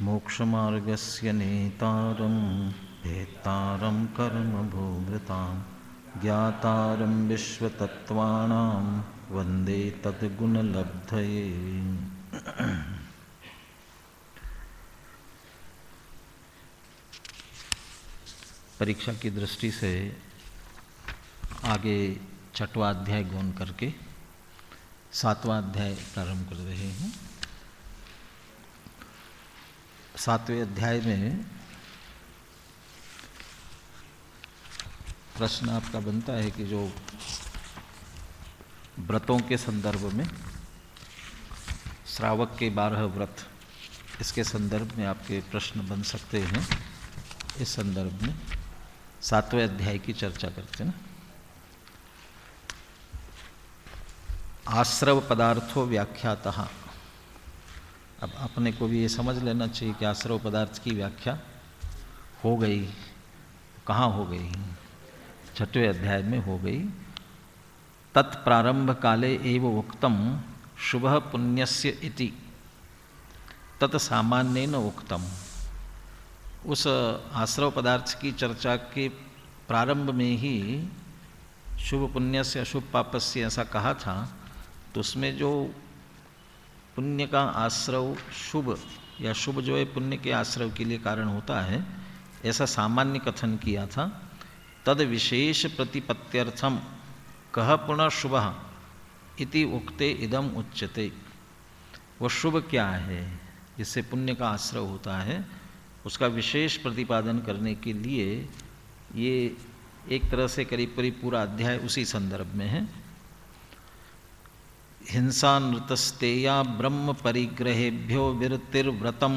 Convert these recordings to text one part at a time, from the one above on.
मोक्षमार्गस्य नेतारं भेत्तारं कर्मभोवृतां ज्ञातारं विश्वतत्त्वानां वन्दे तद्गुणलब्धये। परीक्षा की दृष्टि से आगे छठवां अध्याय गौन करके सातवां अध्याय प्रारंभ कर रहे हैं। सातवें अध्याय में प्रश्न आपका बनता है कि जो व्रतों के संदर्भ में श्रावक के 12 व्रत, इसके संदर्भ में आपके प्रश्न बन सकते हैं। इस संदर्भ में सातवें अध्याय की चर्चा करते हैं। आश्रव पदार्थों व्याख्यातः। अब अपने को भी ये समझ लेना चाहिए कि आश्रव पदार्थ की व्याख्या हो गई, कहाँ हो गई? छठवें अध्याय में हो गई। तत्प्रारंभ काले एव उक्तम शुभ पुण्यस्य इति तत् सामान्येन उक्तम। उस आश्रव पदार्थ की चर्चा के प्रारंभ में ही शुभ पुण्य से अशुभ पापस्य ऐसा कहा था, तो उसमें जो पुण्य का आश्रव शुभ या शुभ जो है पुण्य के आश्रव के लिए कारण होता है, ऐसा सामान्य कथन किया था। तद विशेष प्रतिपत्त्यर्थम कह पुनः शुभ इति उक्ते इदम उच्यते। वह शुभ क्या है जिससे पुण्य का आश्रव होता है, उसका विशेष प्रतिपादन करने के लिए ये एक तरह से करीब करीब पूरा अध्याय उसी संदर्भ में है। हिंसा नृतस्तेया ब्रह्म परिग्रहेभ्यो विरतिर्व्रतम।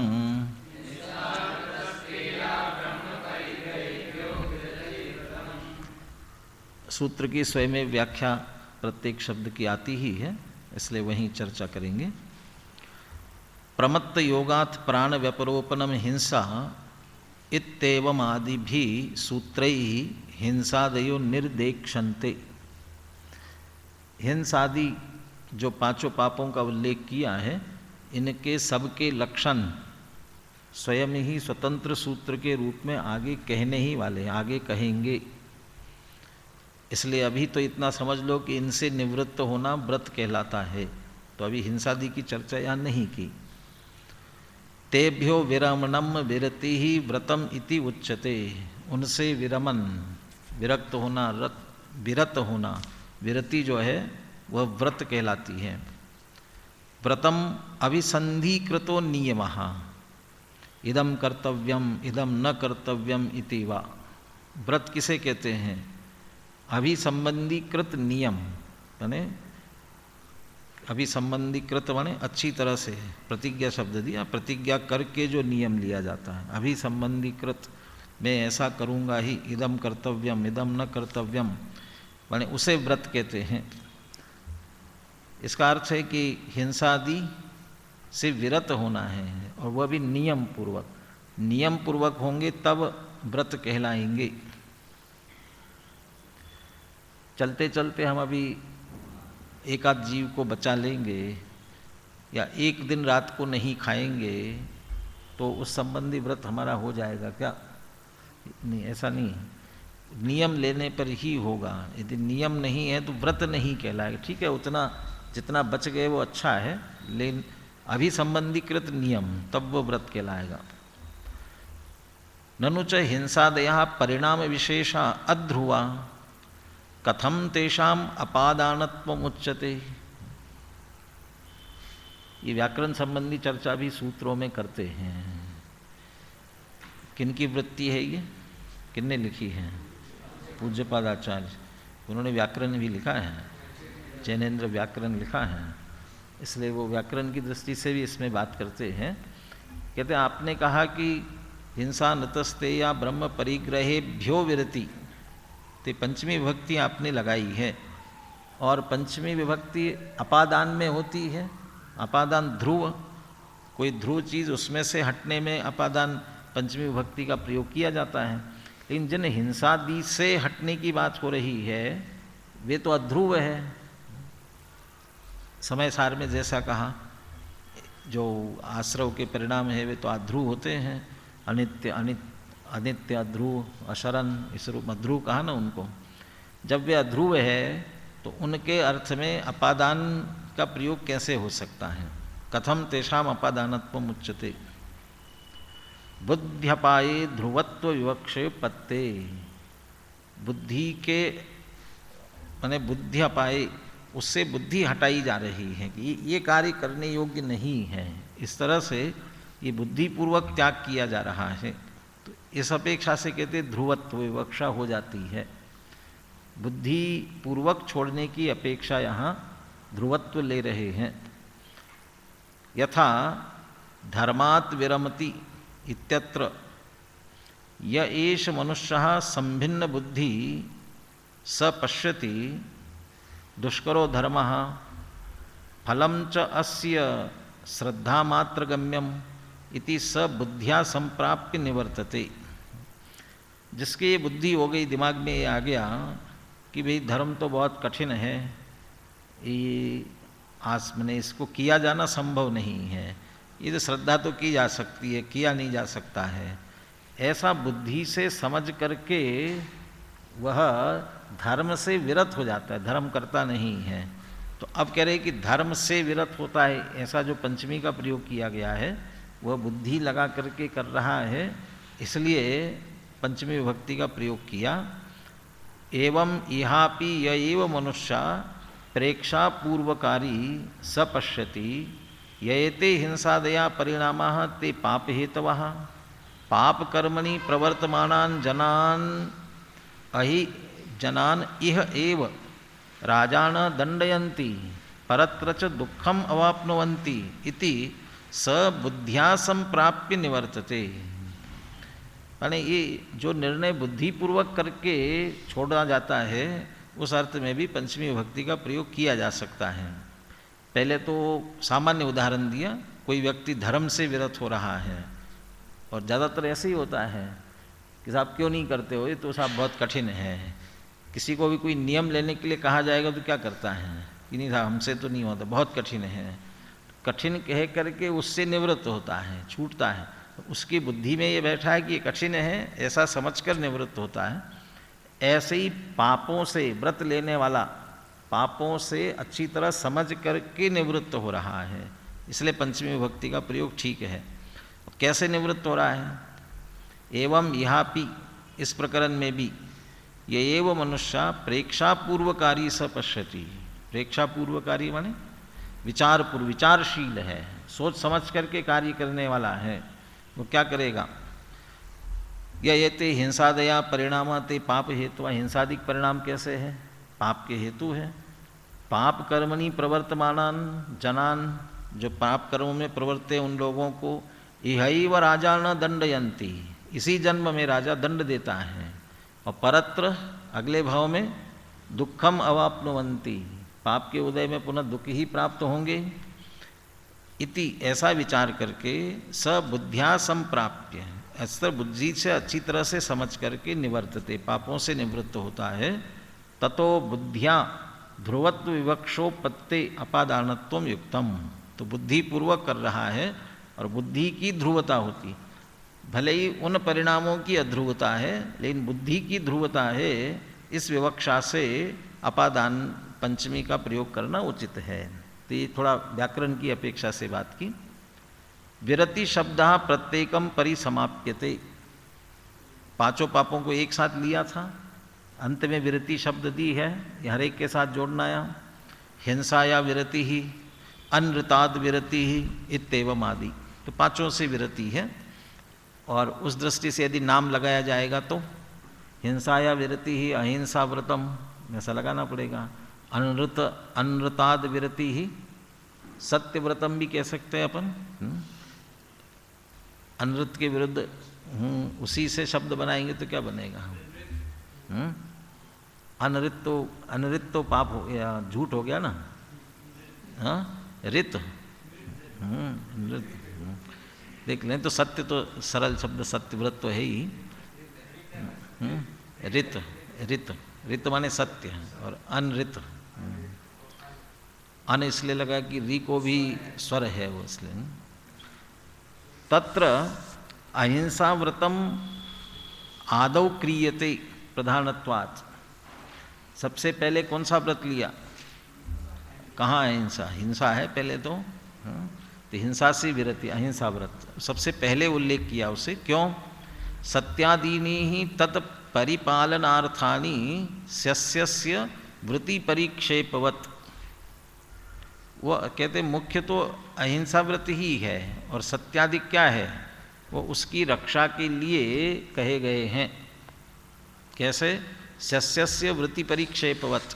सूत्र की स्वयं व्याख्या प्रत्येक शब्द की आती ही है, इसलिए वहीं चर्चा करेंगे। प्रमत्त योगात् प्राण व्यपरोपनम हिंसा इत्येवम आदि भी सूत्रैः हिंसादयो निर्देक्षन्ते। हिंसादि जो पांचों पापों का उल्लेख किया है, इनके सबके लक्षण स्वयं ही स्वतंत्र सूत्र के रूप में आगे कहने ही वाले, आगे कहेंगे। इसलिए अभी तो इतना समझ लो कि इनसे निवृत्त होना व्रत कहलाता है, तो अभी हिंसादि की चर्चा यहाँ नहीं की। तेभ्यो विरमणम विरति ही व्रतम इति उच्यते। उनसे विरमन, विरक्त होना, विरत होना, विरति जो है वह व्रत कहलाती है। व्रतम अभिसंधिकृतो नियमः इदम कर्तव्यम इदम न कर्तव्यम इति वा। व्रत किसे कहते हैं? अभिसंबंधीकृत नियम, यानी अभिसंबंधीकृत माने अच्छी तरह से, प्रतिज्ञा शब्द दिया, प्रतिज्ञा करके जो नियम लिया जाता है। अभिसंबंधीकृत, मैं ऐसा करूँगा ही, इदम कर्तव्यम इदम न कर्तव्यम, माने उसे व्रत कहते हैं। इसका अर्थ है कि हिंसादि से विरत होना है, और वह भी नियम पूर्वक। नियम पूर्वक होंगे तब व्रत कहलाएंगे। चलते चलते हम अभी एक आध जीव को बचा लेंगे या एक दिन रात को नहीं खाएंगे तो उस संबंधी व्रत हमारा हो जाएगा क्या? नहीं, ऐसा नहीं। नियम लेने पर ही होगा। यदि नियम नहीं है तो व्रत नहीं कहलाएगा। ठीक है, उतना जितना बच गए वो अच्छा है, लेकिन अभी संबंधीकृत नियम, तब वो व्रत कहलाएगा। ननु च हिंसादया परिणाम विशेषा अध्रुवा कथम तेषाम अपादानत्वम उच्यते। ये व्याकरण संबंधी चर्चा भी सूत्रों में करते हैं। किनकी वृत्ति है ये? किनने लिखी है? पूज्यपाद आचार्य। उन्होंने व्याकरण भी लिखा है, जैनेन्द्र व्याकरण लिखा है, इसलिए वो व्याकरण की दृष्टि से भी इसमें बात करते हैं। कहते हैं आपने कहा कि हिंसा नतस्ते या ब्रह्म परिग्रहेभ्यो विरति, तो पंचमी विभक्ति आपने लगाई है, और पंचमी विभक्ति अपादान में होती है। अपादान ध्रुव, कोई ध्रुव चीज़ उसमें से हटने में अपादान पंचमी विभक्ति का प्रयोग किया जाता है। लेकिन जिन हिंसादि से हटने की बात हो रही है वे तो अध्रुव है। समय सार में जैसा कहा, जो आश्रव के परिणाम है वे तो अध्रुव होते हैं, अनित्य अनित्य अध्रुव अशरण, इस रूप में ध्रुव कहा ना उनको। जब वे अध्रुव है तो उनके अर्थ में अपादान का प्रयोग कैसे हो सकता है? कथम तेषाम अपादानत्वम उच्यते। बुद्ध्यपाये ध्रुवत्व विवक्षे पत्ते। बुद्धि के माने बुद्धि अपाये, उससे बुद्धि हटाई जा रही है कि ये कार्य करने योग्य नहीं है, इस तरह से ये बुद्धिपूर्वक त्याग किया जा रहा है। तो इस अपेक्षा से कहते ध्रुवत्व विवक्षा हो जाती है। बुद्धि पूर्वक छोड़ने की अपेक्षा यहाँ ध्रुवत्व ले रहे हैं। यथा धर्मात् विरमति इत्यत्र य एष मनुष्यः संभिन्न बुद्धि स पश्यति दुष्करो धर्मः फलं च अस्य श्रद्धामात्रगम्यम इति स बुद्धिया संप्राप्य निवर्तते। जिसकी ये बुद्धि हो गई, दिमाग में ये आ गया कि भाई धर्म तो बहुत कठिन है, ये मैंने इसको किया जाना संभव नहीं है, ये तो श्रद्धा तो की जा सकती है, किया नहीं जा सकता है, ऐसा बुद्धि से समझ करके वह धर्म से विरत हो जाता है, धर्म करता नहीं है। तो अब कह रहे कि धर्म से विरत होता है, ऐसा जो पंचमी का प्रयोग किया गया है वह बुद्धि लगा करके कर रहा है, इसलिए पंचमी विभक्ति का प्रयोग किया। एवं इहापि य एव मनुष्य प्रेक्षा पूर्वकारी स पश्यति ययते हिंसादया परिणामाः ते पाप हेतवः पाप कर्मणि प्रवर्तमानान् जनान् इह एव राजान दंडयन्ति परत्र च दुःखम अवाप्नुवन्ति इति स बुद्ध्या संप्राप्य निवर्तते। यानी ये जो निर्णय बुद्धिपूर्वक करके छोड़ा जाता है, उस अर्थ में भी पंचमी विभक्ति का प्रयोग किया जा सकता है। पहले तो सामान्य उदाहरण दिया, कोई व्यक्ति धर्म से विरत हो रहा है, और ज़्यादातर ऐसे ही होता है कि साहब क्यों नहीं करते हो, ये तो साहब बहुत कठिन है। किसी को भी कोई नियम लेने के लिए कहा जाएगा तो क्या करता है कि नहीं साहब हमसे तो नहीं होता, बहुत कठिन है। कठिन कह करके उससे निवृत्त होता है, छूटता है। उसकी बुद्धि में ये बैठा है कि ये कठिन है, ऐसा समझकर निवृत्त होता है। ऐसे ही पापों से व्रत लेने वाला पापों से अच्छी तरह समझ करके निवृत्त हो रहा है, इसलिए पंचमी विभक्ति का प्रयोग ठीक है। कैसे निवृत्त हो रहा है? एवं यहापि, इस प्रकरण में भी, ये एव मनुष्य प्रेक्षापूर्वकारी स पश्यति। प्रेक्षापूर्वकारी माने विचारशील है, सोच समझ करके कार्य करने वाला है। वो क्या करेगा? ययते हिंसादया परिणाम ते पाप हेतु। हिंसादिक परिणाम कैसे है? पाप के हेतु है। पाप कर्मणि प्रवर्तमानान जनान, जो पाप कर्मों में प्रवृत्ते उन लोगों को इहैव राजा न दंडयंती, इसी जन्म में राजा दंड देता है। और परत्र, अगले भाव में दुखम अवाप्नुवंती, पाप के उदय में पुनः दुख ही प्राप्त होंगे। इति, ऐसा विचार करके स बुद्ध्या संप्राप्य, अस्तर बुद्धि से अच्छी तरह से समझ करके निवर्तते, पापों से निवृत्त होता है। ततो बुद्धिया ध्रुवत्व विवक्षोपत्ते अपादानत्वम युक्तम। तो बुद्धिपूर्वक कर रहा है और बुद्धि की ध्रुवता होती, भले ही उन परिणामों की अध्रुवता है, लेकिन बुद्धि की ध्रुवता है। इस विवक्षा से अपादान पंचमी का प्रयोग करना उचित है। तो ये थोड़ा व्याकरण की अपेक्षा से बात की। विरति शब्द प्रत्येकम परिसमाप्यते, पांचों पापों को एक साथ लिया था, अंत में विरति शब्द दी है, हर एक के साथ जोड़ना है। हिंसाया विरति ही, अनृताद विरति ही इत्येवम आदि, तो पांचों से विरति है। और उस दृष्टि से यदि नाम लगाया जाएगा तो हिंसाया विरति ही अहिंसा व्रतम, ऐसा लगाना पड़ेगा। अनृताद विरति ही सत्य व्रतम भी कह सकते हैं अपन। अनृत के विरुद्ध उसी से शब्द बनाएंगे तो क्या बनेगा? अनृत तो पाप हो गया, झूठ हो गया ना। हाँ, रित, देख लें तो सत्य तो सरल शब्द, सत्यव्रत तो है ही। रित, रित, रित माने सत्य, और अनृत अन इसलिए लगा कि री को भी स्वर है वो, इसलिए। तत्र अहिंसा व्रतम आदौ क्रियते प्रधानत्वात्। सबसे पहले कौन सा व्रत लिया? कहाँ है हिंसा? हिंसा है पहले तो, तो हिंसा से विरति, अहिंसा व्रत सबसे पहले उल्लेख किया उसे। क्यों? सत्यादीनि ही तत्परिपालनार्थानि स्यस्य वृत्ति परिक्षेपवत्। वो कहते मुख्य तो अहिंसा व्रत ही है, और सत्यादि क्या है? वो उसकी रक्षा के लिए कहे गए हैं। कैसे? सस्यस्य वृत्ति परिक्षेपवत्,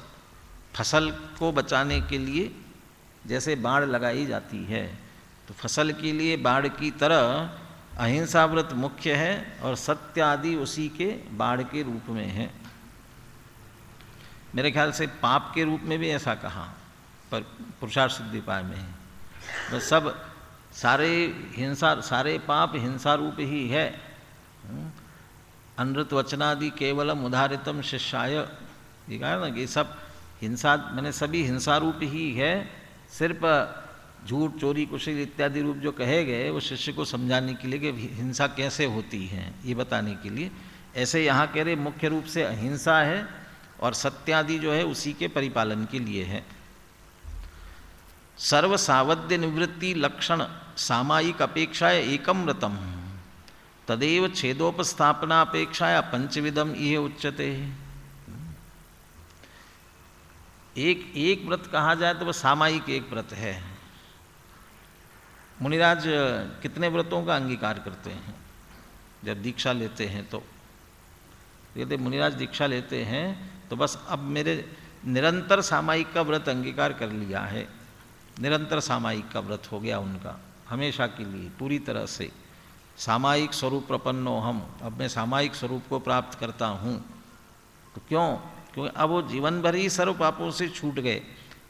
फसल को बचाने के लिए जैसे बाढ़ लगाई जाती है, तो फसल के लिए बाढ़ की तरह अहिंसा व्रत मुख्य है, और सत्य आदि उसी के बाढ़ के रूप में है। मेरे ख्याल से पाप के रूप में भी ऐसा कहा, पर पुरुषार्थ सिद्धिपाय में है। बस सब सारे पाप हिंसा रूप ही है। अनृत वचनादि केवलम उदाहरितम शिष्याय, ये कहा ना कि सब हिंसा, मैंने सभी हिंसा रूप ही है। सिर्फ झूठ, चोरी, कुशील इत्यादि रूप जो कहे गए वो शिष्य को समझाने के लिए कि हिंसा कैसे होती है, ये बताने के लिए। ऐसे यहाँ कह रहे मुख्य रूप से अहिंसा है, और सत्यादि जो है उसी के परिपालन के लिए है। सर्व सावध्य निवृत्ति लक्षण सामायिक अपेक्षा एकम व्रतम तदेव छेदोपस्थापना अपेक्षाया पंचविधम यह उच्यते। एक व्रत कहा जाए तो वह सामायिक एक व्रत है। मुनिराज कितने व्रतों का अंगीकार करते हैं जब दीक्षा लेते हैं? तो यदि मुनिराज दीक्षा लेते हैं तो बस अब मेरे निरंतर सामायिक का व्रत अंगीकार कर लिया है, निरंतर सामायिक का व्रत हो गया उनका, हमेशा के लिए पूरी तरह से। सामायिक स्वरूप प्रपन्नो हम, अब मैं सामायिक स्वरूप को प्राप्त करता हूँ। तो क्यों? क्योंकि अब वो जीवन भर ही सर्व पापों से छूट गए,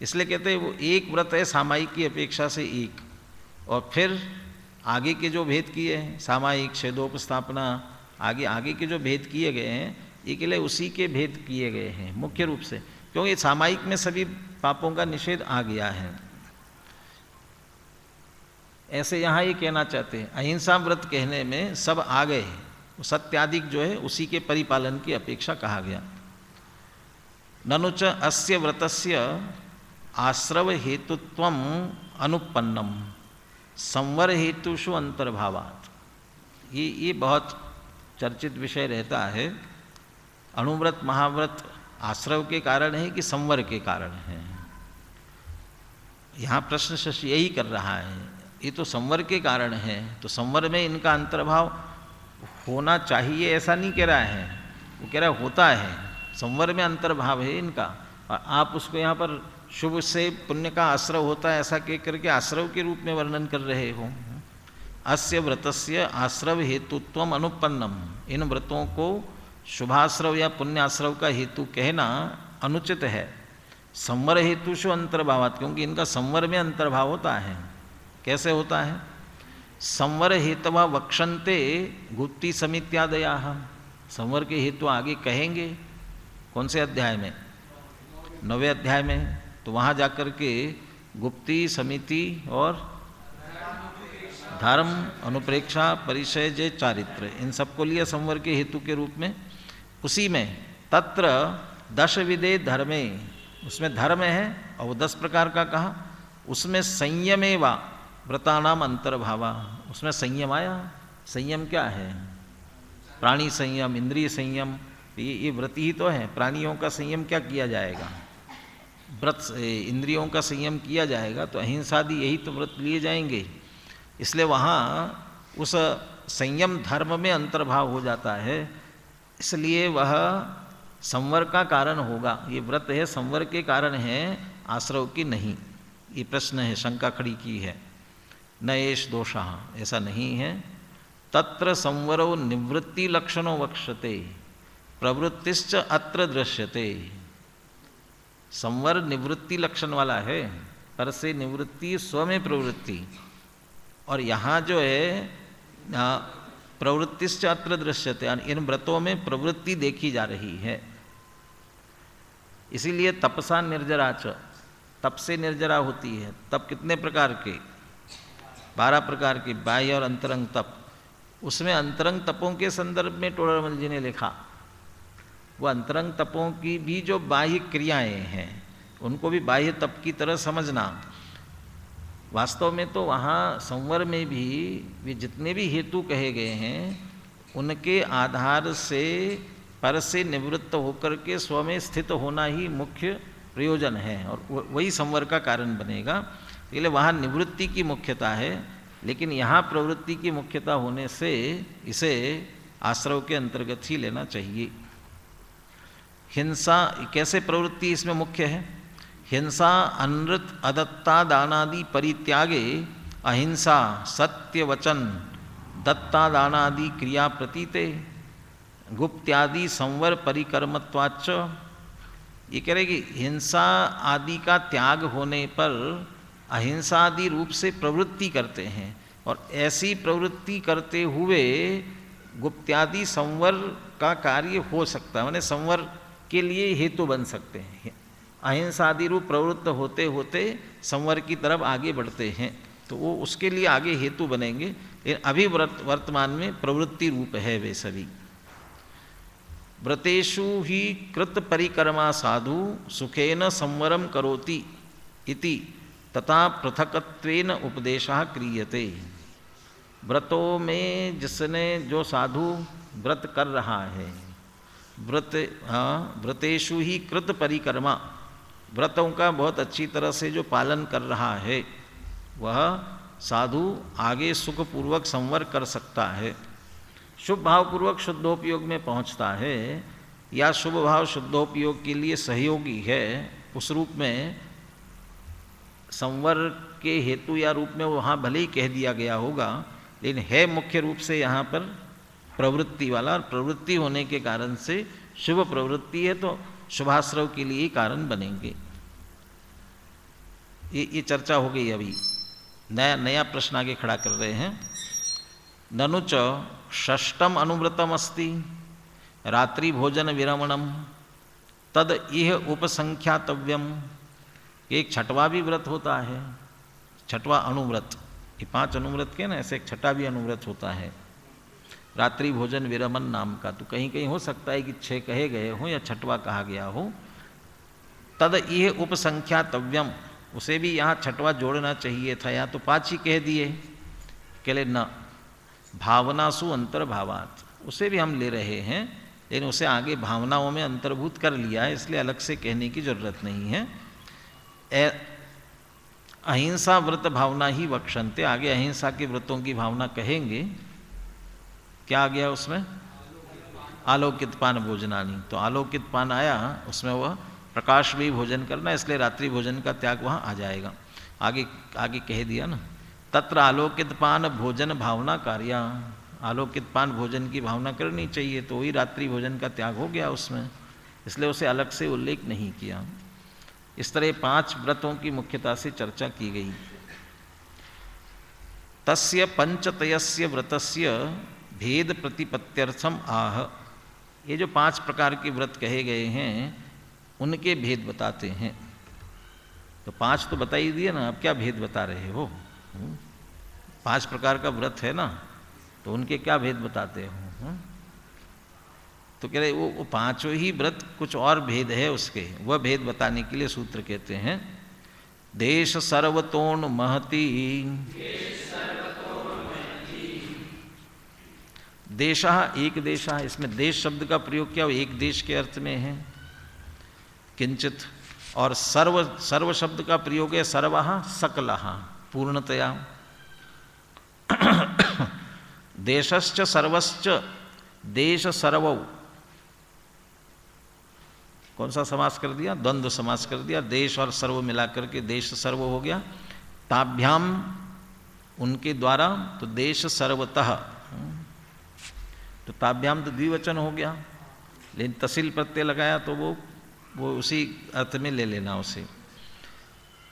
इसलिए कहते हैं वो एक व्रत है सामायिक की अपेक्षा से एक। और फिर आगे के जो भेद किए हैं, सामायिक, छेदोपस्थापना, आगे के जो भेद किए गए हैं, ये के लिए उसी के भेद किए गए हैं मुख्य रूप से, क्योंकि सामायिक में सभी पापों का निषेध आ गया है। ऐसे यहाँ ये कहना चाहते हैं, अहिंसा व्रत कहने में सब आ गए, सत्यादिक जो है उसी के परिपालन की अपेक्षा कहा गया। ननु च अस्य व्रतस्य आश्रव हेतुत्वम अनुपन्नम संवर हेतुषु अंतर्भावात्। ये बहुत चर्चित विषय रहता है। अणुव्रत महाव्रत आश्रव के कारण है कि संवर के कारण है? यहाँ प्रश्न शशि यही कर रहा है, ये तो संवर के कारण है, तो संवर में इनका अंतर्भाव होना चाहिए ऐसा नहीं कह रहा है, वो कह रहा होता है, संवर में अंतर्भाव है इनका। और आप उसको यहाँ पर शुभ से पुण्य का आश्रव होता है ऐसा कह करके आश्रव के रूप में वर्णन कर रहे हो। अस्य व्रतस्य आश्रव हेतुत्वम अनुपन्नम, इन व्रतों को शुभाश्रव या पुण्याश्रव का हेतु कहना अनुचित है। संवर हेतुषु अंतर्भावात्, क्योंकि इनका संवर में अंतर्भाव होता है। कैसे होता है? संवर हेतवा वक्षन्ते गुप्ति समित्यादया। संवर के हेतु आगे कहेंगे, कौन से अध्याय में? 9वें अध्याय में। तो वहाँ जाकर के गुप्ति, समिति और धर्म, अनुप्रेक्षा, परिचय, जय, चारित्र, इन सबको लिया संवर के हेतु के रूप में। उसी में तत्र 10 विधे धर्मे, उसमें धर्म है और वो 10 प्रकार का कहा। उसमें संयमेवा व्रतानाम अंतर्भावा, उसमें संयम आया। संयम क्या है? प्राणी संयम, इंद्रिय संयम, ये व्रत ही तो है। प्राणियों का संयम क्या किया जाएगा? व्रत इंद्रियों का संयम किया जाएगा, तो अहिंसादि यही तो व्रत लिए जाएंगे। इसलिए वहाँ उस संयम धर्म में अंतर्भाव हो जाता है, इसलिए वह संवर का कारण होगा। ये व्रत है संवर के कारण है, आश्रव की नहीं। ये प्रश्न है, शंका खड़ी की है। न एष दोषः, ऐसा नहीं है। तत्र संवरो निवृत्ति लक्षणो वक्ष्यते प्रवृत्तिश्च अत्र दृश्यते। संवर निवृत्ति लक्षण वाला है, पर से निवृत्ति स्व में प्रवृत्ति, और यहाँ जो है प्रवृत्तिश्च अत्र दृश्यते, इन व्रतों में प्रवृत्ति देखी जा रही है। इसीलिए तपसा निर्जराच, तप से निर्जरा होती है। तप कितने प्रकार के? 12 प्रकार के, बाह्य और अंतरंग तप। उसमें अंतरंग तपों के संदर्भ में टोडरमल जी ने लिखा, वो अंतरंग तपों की भी जो बाह्य क्रियाएं हैं उनको भी बाह्य तप की तरह समझना। वास्तव में तो वहाँ संवर में भी वे जितने भी हेतु कहे गए हैं उनके आधार से पर से निवृत्त होकर के स्व में स्थित होना ही मुख्य प्रयोजन है और वही संवर का कारण बनेगा। इसलिए वहाँ निवृत्ति की मुख्यता है, लेकिन यहाँ प्रवृत्ति की मुख्यता होने से इसे आश्रव के अंतर्गत ही लेना चाहिए। हिंसा कैसे प्रवृत्ति इसमें मुख्य है? हिंसा अनृत अदत्ता दानादि परित्यागे अहिंसा सत्य वचन दत्ता दानादि क्रिया प्रतीते गुप्त्यादि संवर परिकर्मत्वाच्च। ये कह रहे कि हिंसा आदि का त्याग होने पर अहिंसा आदि रूप से प्रवृत्ति करते हैं और ऐसी प्रवृत्ति करते हुए गुप्त्यादि संवर का कार्य हो सकता है, माने संवर के लिए हेतु बन सकते हैं। अहिंसा आदि रूप प्रवृत्त होते होते संवर की तरफ आगे बढ़ते हैं तो वो उसके लिए आगे हेतु बनेंगे। अभी वर्तमान में प्रवृत्ति रूप है वे सभी। व्रतेषु ही कृत परिकर्मा साधु सुखेन संवरम करोति इति तथा पृथकत्वेन उपदेशः क्रियते। व्रतों में जिसने जो साधु व्रत कर रहा है, व्रतेषु ही कृत परिकर्मा, व्रतों का बहुत अच्छी तरह से जो पालन कर रहा है वह साधु आगे सुखपूर्वक संवर कर सकता है। शुभ भावपूर्वक शुद्धोपयोग में पहुंचता है या शुभ भाव शुद्धोपयोग के लिए सहयोगी है, उस रूप में संवर के हेतु या रूप में वहाँ भले ही कह दिया गया होगा, लेकिन है मुख्य रूप से यहाँ पर प्रवृत्ति वाला। और प्रवृत्ति होने के कारण से शुभ प्रवृत्ति है तो शुभाश्रव के लिए कारण बनेंगे। ये चर्चा हो गई। अभी नया प्रश्न आगे खड़ा कर रहे हैं। ननु च षष्ठम अनुव्रतम अस्ति रात्रि भोजन विरमणम तद इह उपसंख्यातव्यम। एक छठवा भी व्रत होता है, छठवा अनुव्रत। ये 5 अनुव्रत के ना, ऐसे एक छठा भी अनुव्रत होता है रात्रि भोजन विरमन नाम का। तो कहीं कहीं हो सकता है कि 6 कहे गए हों या छठवा कहा गया हो। तद इह उपसंख्यातव्यम, उसे भी यहाँ छठवा जोड़ना चाहिए था, यहाँ तो 5 ही कह दिए। कहले न भावनासु अंतर्भावात, उसे भी हम ले रहे हैं लेकिन उसे आगे भावनाओं में अंतर्भूत कर लिया है, इसलिए अलग से कहने की जरूरत नहीं है। अहिंसा व्रत भावना ही वक्षन्ते, आगे अहिंसा के व्रतों की भावना कहेंगे। क्या आ गया उसमें? आलोकित पान भोजनानी, तो आलोकित पान आया, उसमें वह प्रकाश भी भोजन करना, इसलिए रात्रि भोजन का त्याग वहाँ आ जाएगा। आगे कह दिया ना, तत्र आलोकित पान भोजन भावना कार्या, आलोकित पान भोजन की भावना करनी चाहिए, तो वही रात्रि भोजन का त्याग हो गया उसमें, इसलिए उसे अलग से उल्लेख नहीं किया। इस तरह 5 व्रतों की मुख्यता से चर्चा की गई। तस्य पंचतयस्य व्रतस्य भेद प्रतिपत्त्यर्थम आह, ये जो 5 प्रकार के व्रत कहे गए हैं उनके भेद बताते हैं। तो 5 तो बता ही दिए ना, अब क्या भेद बता रहे हो? 5 प्रकार का व्रत है ना, तो उनके क्या भेद बताते हो? तो कह रहे वो 5 ही व्रत, कुछ और भेद है उसके, वह भेद बताने के लिए सूत्र कहते हैं। देश सर्वतोण महति, देशः एक देशः, इसमें देश शब्द का प्रयोग किया, एक देश के अर्थ में है किंचित। और सर्व शब्द का प्रयोग है सर्वः सकलः, पूर्णतया। देशश्च सर्वश्च, देश सर्वौ, कौन सा समास कर दिया? द्वंद्व समास कर दिया। देश और सर्व मिलाकर के देश सर्व हो गया। ताभ्याम, उनके द्वारा, तो देश सर्वतः, तो ताभ्याम तो द्विवचन हो गया, लेकिन तसील प्रत्यय लगाया तो वो उसी अर्थ में ले लेना उसे।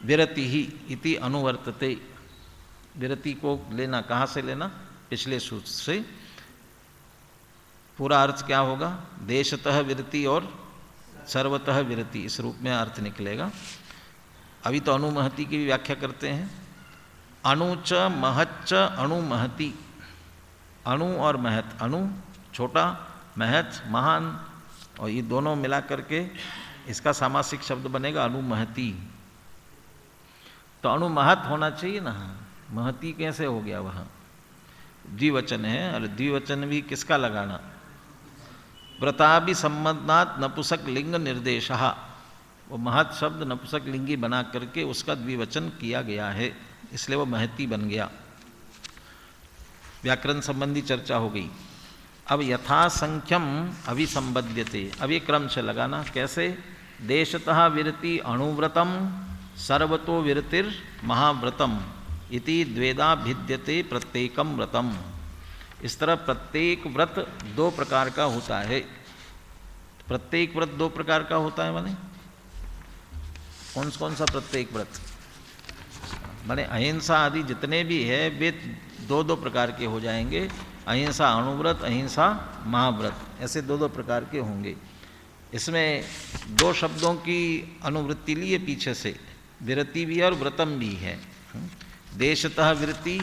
विरति ही इति अनुवर्तते, विरति को लेना, कहाँ से लेना? पिछले सूत्र से। पूरा अर्थ क्या होगा? देशतः विरति और सर्वतः विरति, इस रूप में अर्थ निकलेगा। अभी तो अणुमहति की भी व्याख्या करते हैं। अणुच महच्च अणुमहति, अणु और महत, अणु छोटा, महत महान, और ये दोनों मिला करके इसका सामासिक शब्द बनेगा अणुमहति। तो अणुमहत होना चाहिए ना, महति कैसे हो गया? वह द्विवचन है, और द्विवचन भी किसका लगाना? व्रताभि संबंधात नपुंसक लिंग निर्देश, वो महत शब्द नपुंसक लिंगी बना करके उसका द्विवचन किया गया है, इसलिए वो महति बन गया। व्याकरण संबंधी चर्चा हो गई। अब यथासंख्यम अभिसंबध्यते, अब ये क्रम से लगाना। कैसे? देशतः विरति अणुव्रतम सर्वतो विरतिर् महाव्रतम इति द्वेधा भिद्यते प्रत्येकम व्रतम। इस तरह प्रत्येक व्रत दो प्रकार का होता है। प्रत्येक व्रत दो प्रकार का होता है माने कौन सा प्रत्येक व्रत? माने अहिंसा आदि जितने भी है वे दो दो प्रकार के हो जाएंगे। अहिंसा अणुव्रत, अहिंसा महाव्रत, ऐसे दो दो प्रकार के होंगे। इसमें दो शब्दों की अनुवृत्ति लिए पीछे से, विरति भी और व्रतम भी है। देशतः विरति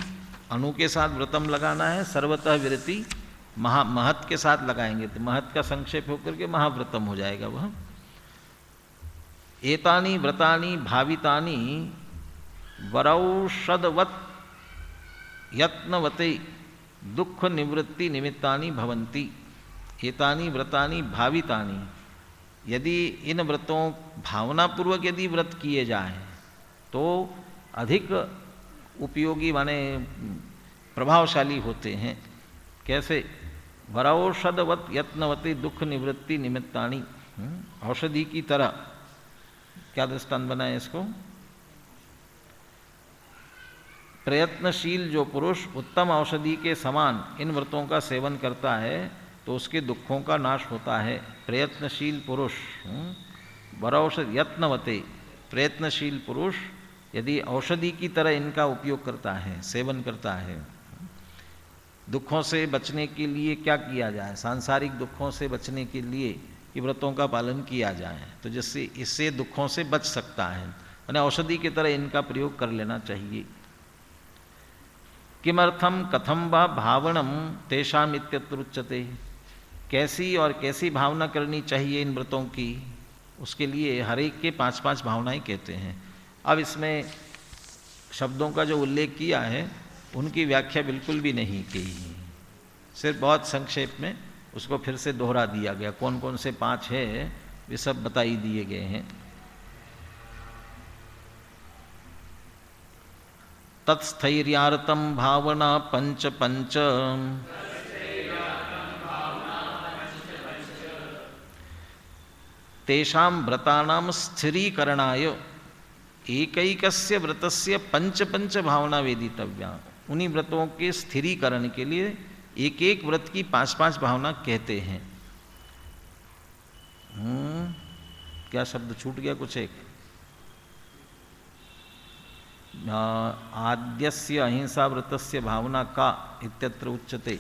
अणु के साथ व्रतम लगाना है, सर्वतः विरति महत के साथ लगाएंगे तो महत का संक्षेप होकर के महाव्रतम हो जाएगा वह। एतानि व्रतानि भावितानि वरौषधवत् यत्नवते दुख निवृत्ति निमित्तानि भवन्ति। एतानि व्रतानि भावितानि, यदि इन व्रतों भावनापूर्वक यदि व्रत किए जाएं तो अधिक उपयोगी माने प्रभावशाली होते हैं। कैसे? वरौषधवत् यत्नवते दुख निवृत्ति निमित्तानि, औषधि की तरह। क्या दृष्टांत बनाए इसको? प्रयत्नशील जो पुरुष उत्तम औषधि के समान इन व्रतों का सेवन करता है तो उसके दुखों का नाश होता है। प्रयत्नशील पुरुष, वरौषध यत्नवते, प्रयत्नशील पुरुष यदि औषधि की तरह इनका उपयोग करता है, सेवन करता है। दुखों से बचने के लिए क्या किया जाए? सांसारिक दुखों से बचने के लिए ये व्रतों का पालन किया जाए तो जिससे इससे दुखों से बच सकता है, यानी औषधि की तरह इनका प्रयोग कर लेना चाहिए। किमर्थम कथम वा भावनम तेषाम इत्यत्र उच्यते। कैसी और कैसी भावना करनी चाहिए इन व्रतों की, उसके लिए हर एक के 5-5 भावनाएं कहते हैं। अब इसमें शब्दों का जो उल्लेख किया है उनकी व्याख्या बिल्कुल भी नहीं की, सिर्फ बहुत संक्षेप में उसको फिर से दोहरा दिया गया। कौन कौन से 5 है वे सब बताई दिए गए हैं। तत्स्थैर्यार्थम भावना पंच पंच तेषां व्रतानां स्थिरीकरणाय एकैकस्य व्रतस्य पंच पंच भावना वेदितव्या। उन्हीं व्रतों के स्थिरीकरण के लिए एक एक व्रत की 5-5 भावना कहते हैं। क्या शब्द छूट गया कुछ एक? आद्यस्य अहिंसा व्रतस्य भावना का इत्यत्र उच्यते।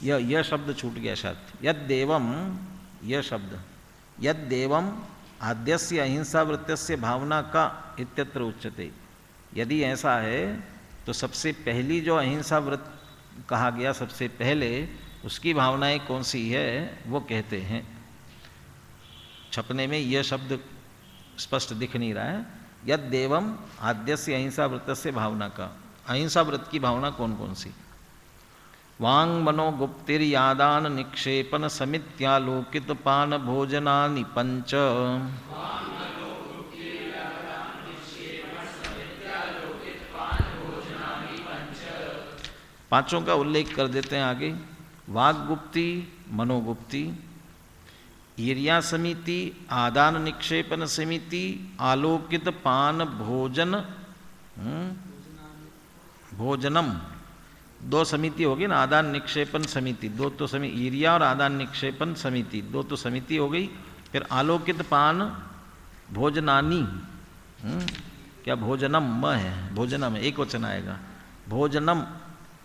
यह शब्द छूट गया शायद। यद्देवम, यह शब्द यद्देवम आद्यस्य अहिंसा व्रतस्य भावना का इत्यत्र उच्यते। यदि ऐसा है तो सबसे पहली जो अहिंसा व्रत कहा गया सबसे पहले, उसकी भावनाएं कौन सी है वो कहते हैं। छपने में यह शब्द स्पष्ट दिख नहीं रहा है। यद्देवम आद्यस्य अहिंसा व्रतस्य भावना का, अहिंसा व्रत की भावना कौन कौन सी? वांग मनो गुप्तिर्यादान निक्षेपन समित्यालोकित पान भोजनानि पंच। पांचों का उल्लेख कर देते हैं आगे। वाग गुप्ति, मनोगुप्ति, ईर्या समिति, आदान निक्षेपन समिति, आलोकित पान भोजन, भोजनम, 2 समिति होगी ना। आदान निक्षेपन समिति 2 तो समिति, ईर्या और आदान निक्षेपन समिति 2 तो समिति हो गई। फिर आलोकित पान भोजनानी, क्या भोजनम म है, भोजनम है, एक वचन आएगा। भोजनम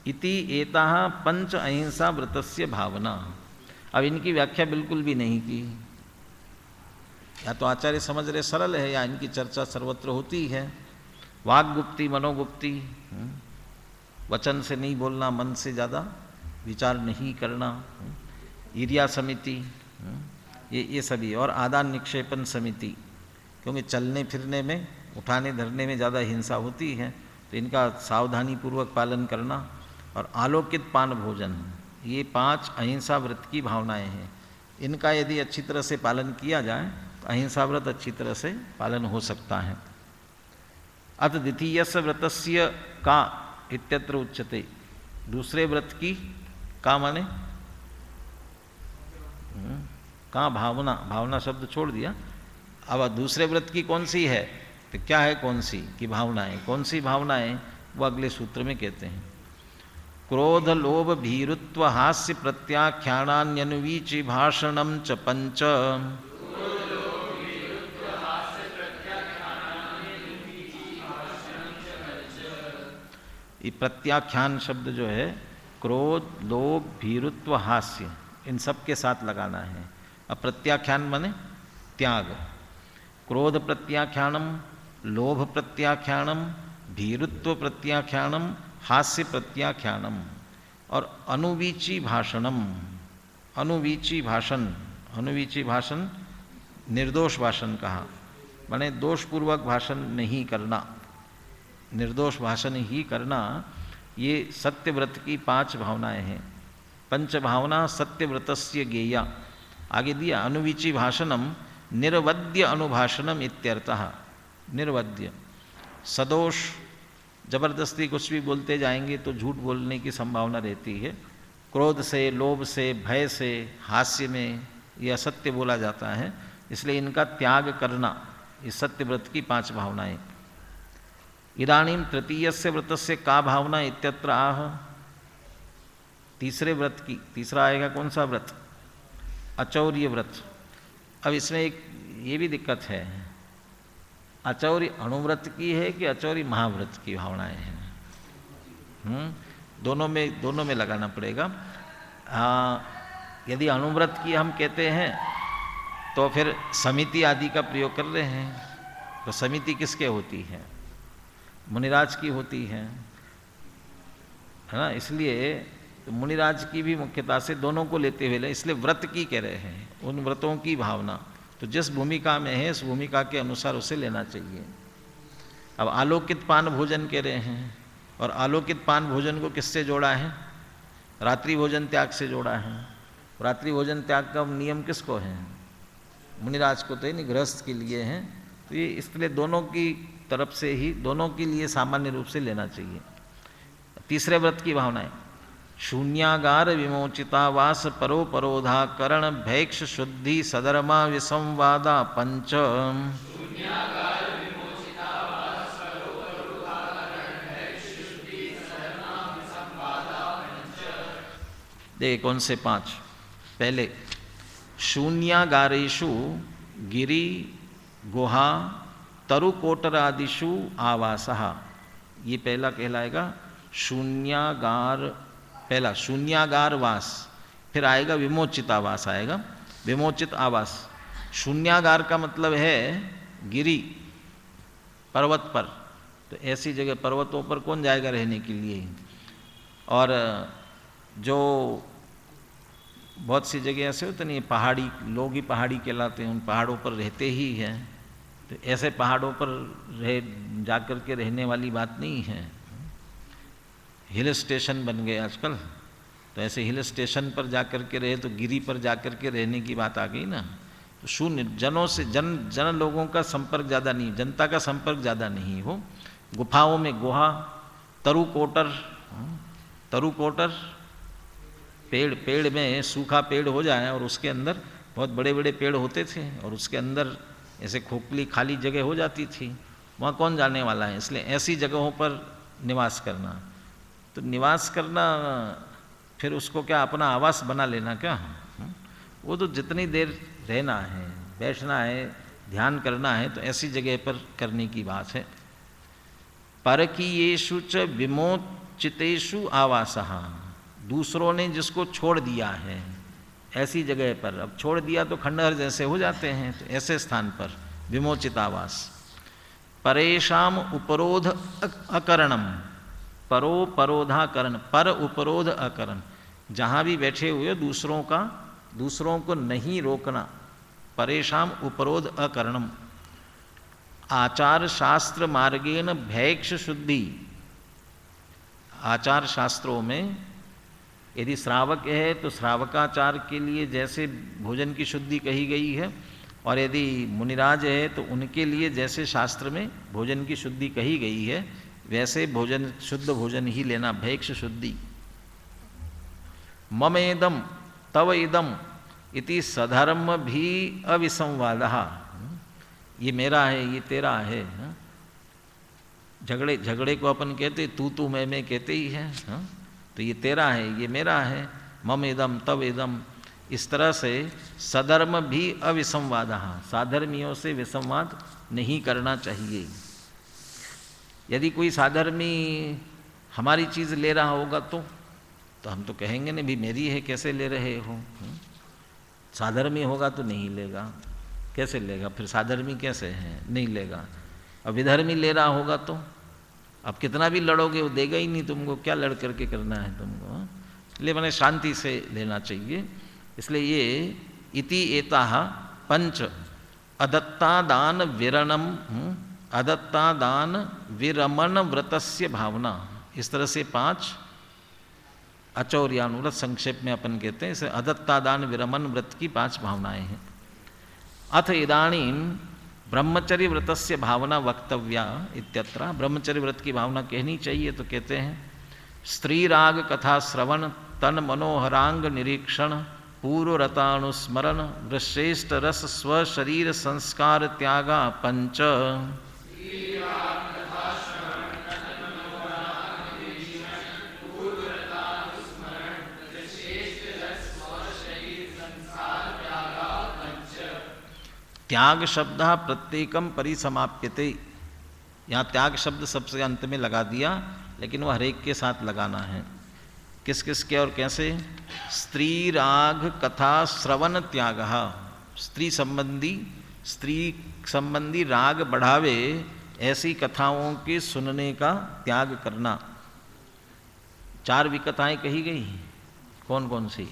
इति एताः पंच अहिंसा व्रतस्य भावना। अब इनकी व्याख्या बिल्कुल भी नहीं की। या तो आचार्य समझ रहे सरल है, या इनकी चर्चा सर्वत्र होती है। वाग्गुप्ति, मनोगुप्ति, वचन से नहीं बोलना, मन से ज़्यादा विचार नहीं करना, ईर्या समिति, ये सभी, और आदान निक्षेपण समिति, क्योंकि चलने फिरने में, उठाने धरने में ज़्यादा हिंसा होती है, तो इनका सावधानी पूर्वक पालन करना। और आलोकित पान भोजन, ये 5 अहिंसा व्रत की भावनाएं हैं। इनका यदि अच्छी तरह से पालन किया जाए तो अहिंसा व्रत अच्छी तरह से पालन हो सकता है। अथ द्वितीयस्य व्रतस्य का इत्यत्र उच्यते, दूसरे व्रत की का माने का भावना, भावना शब्द छोड़ दिया। अब दूसरे व्रत की कौन सी है, तो क्या है कौन सी की भावनाएं, कौन सी भावनाएं, वो अगले सूत्र में कहते हैं। क्रोध लोभ भीरुत्व हास्य प्रत्याख्यानान्यनुवीचि भाषणम च पंच। ये प्रत्याख्यान शब्द जो है, क्रोध लोभ भीरुत्व हास्य, इन सब के साथ लगाना है। अब प्रत्याख्यान माने त्याग। क्रोध प्रत्याख्यानम, लोभ प्रत्याख्यानम, भीरुत्व प्रत्याख्यानम, हास्य प्रत्याख्यानम, और अनुवीची भाषणम। अनुवीची भाषण, अनुवीची भाषण निर्दोष भाषण कहा, माने दोषपूर्वक भाषण नहीं करना, निर्दोष भाषण ही करना। ये सत्यव्रत की 5 भावनाएं हैं। पंच भावना सत्यव्रतस्य गेया। आगे दिया अनुवीची भाषणम निर्वद्य अनुभाषणम इत्यर्थः। निर्वद्य, सदोष, जबरदस्ती कुछ भी बोलते जाएंगे तो झूठ बोलने की संभावना रहती है। क्रोध से, लोभ से, भय से, हास्य में यह असत्य बोला जाता है, इसलिए इनका त्याग करना, इस सत्यव्रत की 5 भावनाएं। इदानीं तृतीयस्य व्रतस्य का भावना इत्यत्र आह। तीसरे व्रत की, तीसरा आएगा कौन सा व्रत, अचौर्य व्रत। अब इसमें एक ये भी दिक्कत है, अचौर्य अणुव्रत की है कि अचौर्य महाव्रत की भावनाएं हैं। दोनों में लगाना पड़ेगा। यदि अणुव्रत की हम कहते हैं तो फिर समिति आदि का प्रयोग कर रहे हैं, तो समिति किसके होती है, मुनिराज की होती है ना। इसलिए तो मुनिराज की भी मुख्यता से दोनों को लेते हुए, इसलिए व्रत की कह रहे हैं, उन व्रतों की भावना। तो जिस भूमिका में है उस भूमिका के अनुसार उसे लेना चाहिए। अब आलोकित पान भोजन कह रहे हैं, और आलोकित पान भोजन को किससे जोड़ा है, रात्रि भोजन त्याग से जोड़ा है। रात्रि भोजन त्याग का नियम किसको है, मुनिराज को तो ही नहीं, गृहस्थ के लिए हैं। तो ये इसलिए दोनों की तरफ से ही, दोनों के लिए सामान्य रूप से लेना चाहिए। तीसरे व्रत की भावनाएं, शून्यागार विमोचितावास परोपरोधा करण भैक्ष शुद्धि सदरमा विसंवादा पंच। देखिए कौन से 5। पहले शून्यागारेषु गिरि गुहा तरुकोटरादिषु आवासः, ये पहला कहलाएगा शून्यागार। पहला शून्यागार वास, फिर आएगा विमोचित आवास, आएगा विमोचित आवास। शून्यागार का मतलब है गिरी, पर्वत पर, तो ऐसी जगह पर्वतों पर कौन जाएगा रहने के लिए। और जो बहुत सी जगह ऐसे होते नहीं, पहाड़ी लोग ही पहाड़ी कहलाते हैं, उन पहाड़ों पर रहते ही हैं, तो ऐसे पहाड़ों पर रह जाकर के रहने वाली बात नहीं है। हिल स्टेशन बन गए आजकल, तो ऐसे हिल स्टेशन पर जाकर के रहे तो गिरी पर जाकर के रहने की बात आ गई ना। तो शून्य, जनों से, जन लोगों का संपर्क ज़्यादा नहीं, जनता का संपर्क ज़्यादा नहीं हो। गुफाओं में गुहा, तरुकोटर, तरुकोटर पेड़ में सूखा पेड़ हो जाए और उसके अंदर बहुत बड़े बड़े पेड़ होते थे और उसके अंदर ऐसे खोखली खाली जगह हो जाती थी, वहाँ कौन जाने वाला है। इसलिए ऐसी जगहों पर निवास करना, तो निवास करना फिर उसको क्या अपना आवास बना लेना क्या, वो तो जितनी देर रहना है, बैठना है, ध्यान करना है, तो ऐसी जगह पर करने की बात है। परकीयेषु च विमोचितेषु आवासः, दूसरों ने जिसको छोड़ दिया है, ऐसी जगह पर, अब छोड़ दिया तो खंडहर जैसे हो जाते हैं, तो ऐसे स्थान पर विमोचितावास। परेशाम उपरोध अकरणम, परो परोधाकरण, पर उपरोध अकरण, जहाँ भी बैठे हुए दूसरों को नहीं रोकना। परेशाम उपरोध अकरणम। आचार शास्त्र मार्गेण भैक्ष शुद्धि, आचार शास्त्रों में यदि श्रावक है तो श्रावकाचार के लिए जैसे भोजन की शुद्धि कही गई है, और यदि मुनिराज है तो उनके लिए जैसे शास्त्र में भोजन की शुद्धि कही गई है वैसे भोजन, शुद्ध भोजन ही लेना, भैक्ष शुद्धि। ममेदम तव इदम इति सधर्म भी अविसंवादः, ये मेरा है ये तेरा है। झगड़े को अपन कहते तू मैं कहते ही है, तो ये तेरा है ये मेरा है, मम इदम तव इदम। इस तरह से सधर्म भी अविसंवादः, साधर्मियों से विसंवाद नहीं करना चाहिए। यदि कोई साधर्मी हमारी चीज़ ले रहा होगा तो हम तो कहेंगे नहीं भी मेरी है कैसे ले रहे हो। साधर्मी होगा तो नहीं लेगा, कैसे लेगा फिर, साधर्मी कैसे है, नहीं लेगा। अब विधर्मी ले रहा होगा तो अब कितना भी लड़ोगे वो देगा ही नहीं तुमको, क्या लड़ करके करना है तुमको। इसलिए मैंने शांति से लेना चाहिए। इसलिए ये इति एताः पंच अदत्तादान विरणम, अदत्तादान विरमण व्रतस्य भावना, इस तरह से 5 अचौर्यानुव्रत संक्षेप में अपन कहते हैं। इसे अदत्तादान विरमण व्रत की 5 भावनाएं हैं। अथ इदानीं ब्रह्मचर्य व्रतस्य भावना वक्तव्या इत्यत्र, ब्रह्मचर्य व्रत की भावना कहनी चाहिए तो कहते हैं स्त्री राग कथा श्रवण, तन मनोहरांग निरीक्षण, पूर्व रतानुस्मरण, वृश्रेष्ठ रस स्व शरीर संस्कार त्यागा, पंच त्याग शब्द प्रत्येकम परिसमाप्यते। यहाँ त्याग शब्द सबसे अंत में लगा दिया, लेकिन वह हरेक के साथ लगाना है। किस किस के और कैसे? स्त्री राग कथा श्रवण त्याग, स्त्री संबंधी राग बढ़ावे ऐसी कथाओं के सुनने का त्याग करना। 4 विकथाएं कही गई, कौन कौन सी?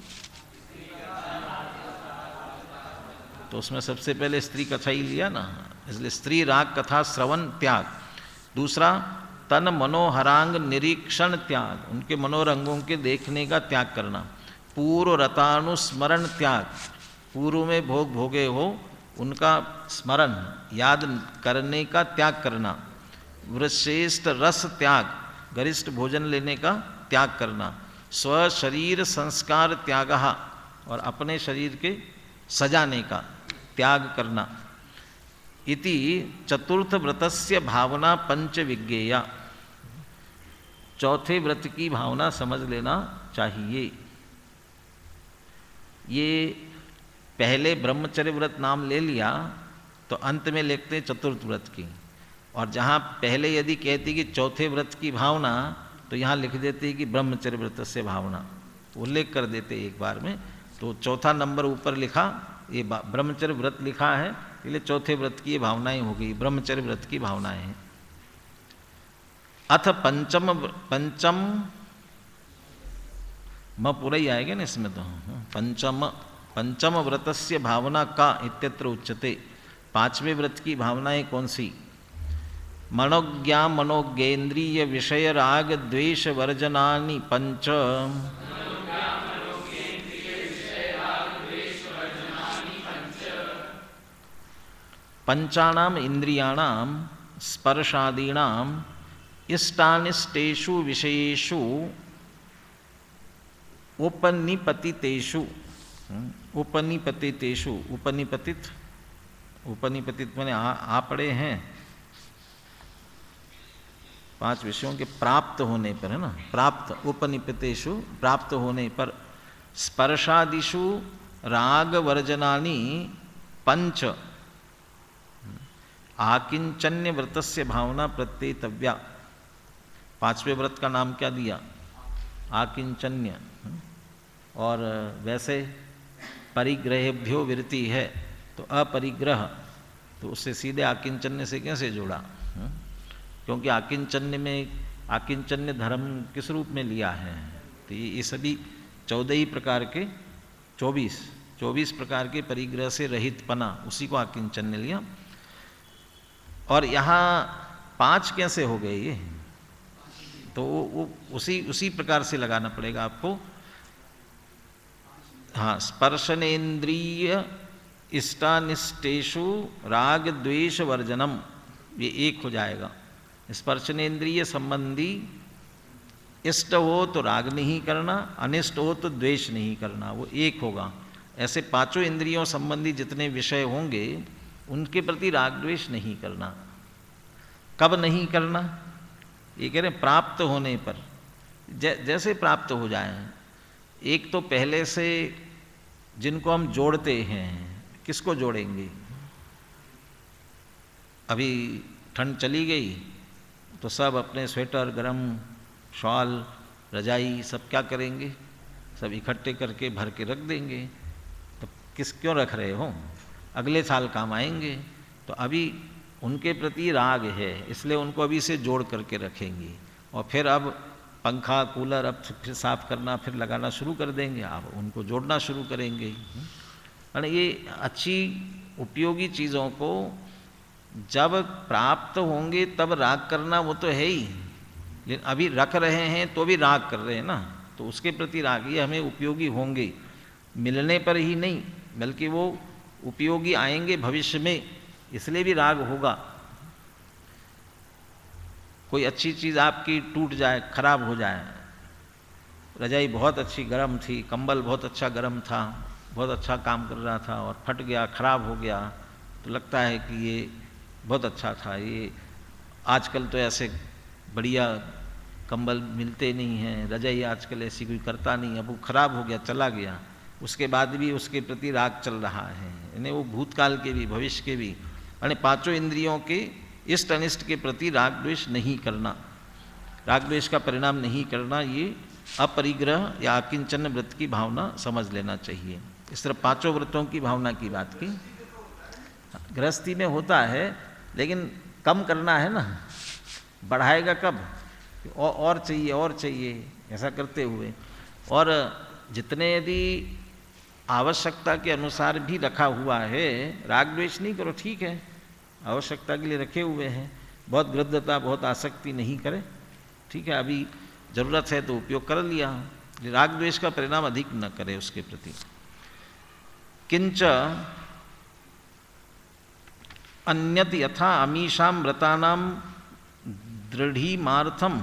तो उसमें सबसे पहले स्त्री कथा ही लिया ना, इसलिए स्त्री राग कथा श्रवण त्याग। दूसरा तन मनोहरांग निरीक्षण त्याग, उनके मनोरंगों के देखने का त्याग करना। पूर्व रतानुस्मरण त्याग, पूर्व में भोग भोगे हो उनका स्मरण याद करने का त्याग करना। वृश्रेष्ठ रस त्याग, गरिष्ठ भोजन लेने का त्याग करना। स्व शरीर संस्कार त्याग, और अपने शरीर के सजाने का त्याग करना। इति चतुर्थ व्रतस्य भावना पंचविज्ञेया, चौथे व्रत की भावना समझ लेना चाहिए। ये पहले ब्रह्मचर्य व्रत नाम ले लिया तो अंत में लिखते चतुर्थ व्रत की, और जहाँ पहले यदि कहती कि चौथे व्रत की भावना तो यहाँ लिख देते कि ब्रह्मचर्य व्रत से भावना, उल्लेख कर देते एक बार में। तो चौथा नंबर ऊपर लिखा, ये ब्रह्मचर्य व्रत लिखा है, इसलिए चौथे व्रत की ये भावनाएं हो गई, ब्रह्मचर्य व्रत की भावनाएं हैं। अथ पंचम म पूरा ही आएगा ना इसमें, तो पंचम व्रतस्य भावना का इत्यत्र उच्यते। 5वें व्रत की भावनाएं कौन सी? मनोज्ञा मनोज्ञेन्द्रिय विषय राग द्वेष वर्जनानि पंच, पंचानाम इंद्रियाणाम स्पर्शादीनाम इष्टानिष्टेषु विषयेषु उपनिपतितेषु, उपनिपतितेषु, उपनिपतित मैंने आ पड़े हैं 5 विषयों के प्राप्त होने पर, है ना, प्राप्त उपनिपतेषु, प्राप्त होने पर। स्पर्शादिषु राग वर्जनानि पंच, आकिंचन्य व्रतस्य भावना प्रत्येतव्या। 5वें व्रत का नाम क्या दिया? आकिंचन्य। और वैसे परिग्रहेभ्यो विरति है, तो अपरिग्रह, तो उससे सीधे आकिंचन्य से कैसे जोड़ा? क्योंकि आकिंचन्य धर्म किस रूप में लिया है? तो ये सभी 14 ही प्रकार के 24 प्रकार के परिग्रह से रहित पना, उसी को आकिंचन्य लिया। और यहाँ 5 कैसे हो गए ये? तो वो उसी प्रकार से लगाना पड़ेगा आपको। हाँ, स्पर्शनेन्द्रिय इष्टानिष्टेषु राग द्वेष वर्जनम, ये एक हो जाएगा। स्पर्शनेन्द्रिय संबंधी इष्ट हो तो राग नहीं करना, अनिष्ट हो तो द्वेष नहीं करना, वो एक होगा। ऐसे 5 इंद्रियों संबंधी जितने विषय होंगे उनके प्रति राग द्वेष नहीं करना। कब नहीं करना? ये कह रहे हैं प्राप्त होने पर, जैसे प्राप्त हो जाए। एक तो पहले से जिनको हम जोड़ते हैं, किसको जोड़ेंगे? अभी ठंड चली गई तो सब अपने स्वेटर, गरम शॉल, रजाई सब क्या करेंगे? सब इकट्ठे करके भर के रख देंगे। तो क्यों रख रहे हो? अगले साल काम आएंगे। तो अभी उनके प्रति राग है, इसलिए उनको अभी से जोड़ करके रखेंगे। और फिर अब पंखा, कूलर अब फिर साफ करना, फिर लगाना शुरू कर देंगे, अब उनको जोड़ना शुरू करेंगे। ये अच्छी उपयोगी चीज़ों को जब प्राप्त होंगे तब राग करना, वो तो है ही, लेकिन अभी रख रहे हैं तो भी राग कर रहे हैं ना, तो उसके प्रति राग, ये हमें उपयोगी होंगे मिलने पर ही नहीं, बल्कि वो उपयोगी आएंगे भविष्य में, इसलिए भी राग होगा। कोई अच्छी चीज़ आपकी टूट जाए, खराब हो जाए, रजाई बहुत अच्छी गर्म थी, कंबल बहुत अच्छा गर्म था, बहुत अच्छा काम कर रहा था, और फट गया, खराब हो गया, तो लगता है कि ये बहुत अच्छा था। ये आजकल तो ऐसे बढ़िया कंबल मिलते नहीं हैं, रजाई आजकल ऐसी कोई करता नहीं, अब वो खराब हो गया, चला गया, उसके बाद भी उसके प्रति राग चल रहा है। यानी वो भूतकाल के भी, भविष्य के भी, यानी 5 इंद्रियों के इष्ट अनिष्ट के प्रति राग द्वेष नहीं करना, राग द्वेष का परिणाम नहीं करना, ये अपरिग्रह या आकिंचन व्रत की भावना समझ लेना चाहिए। इस तरह 5 व्रतों की भावना की बात की। गृहस्थी में होता है, लेकिन कम करना है ना, बढ़ाएगा कब? और चाहिए, और चाहिए, ऐसा करते हुए। और जितने यदि आवश्यकता के अनुसार भी रखा हुआ है, राग द्वेष नहीं करो, ठीक है, आवश्यकता के लिए रखे हुए हैं, बहुत गृद्धता, बहुत आसक्ति नहीं करे, ठीक है, अभी जरूरत है तो उपयोग कर लिया, राग द्वेष का परिणाम अधिक न करे उसके प्रति। किंच अन्यत यथा अमीषाम व्रतानाम दृढ़िमार्थम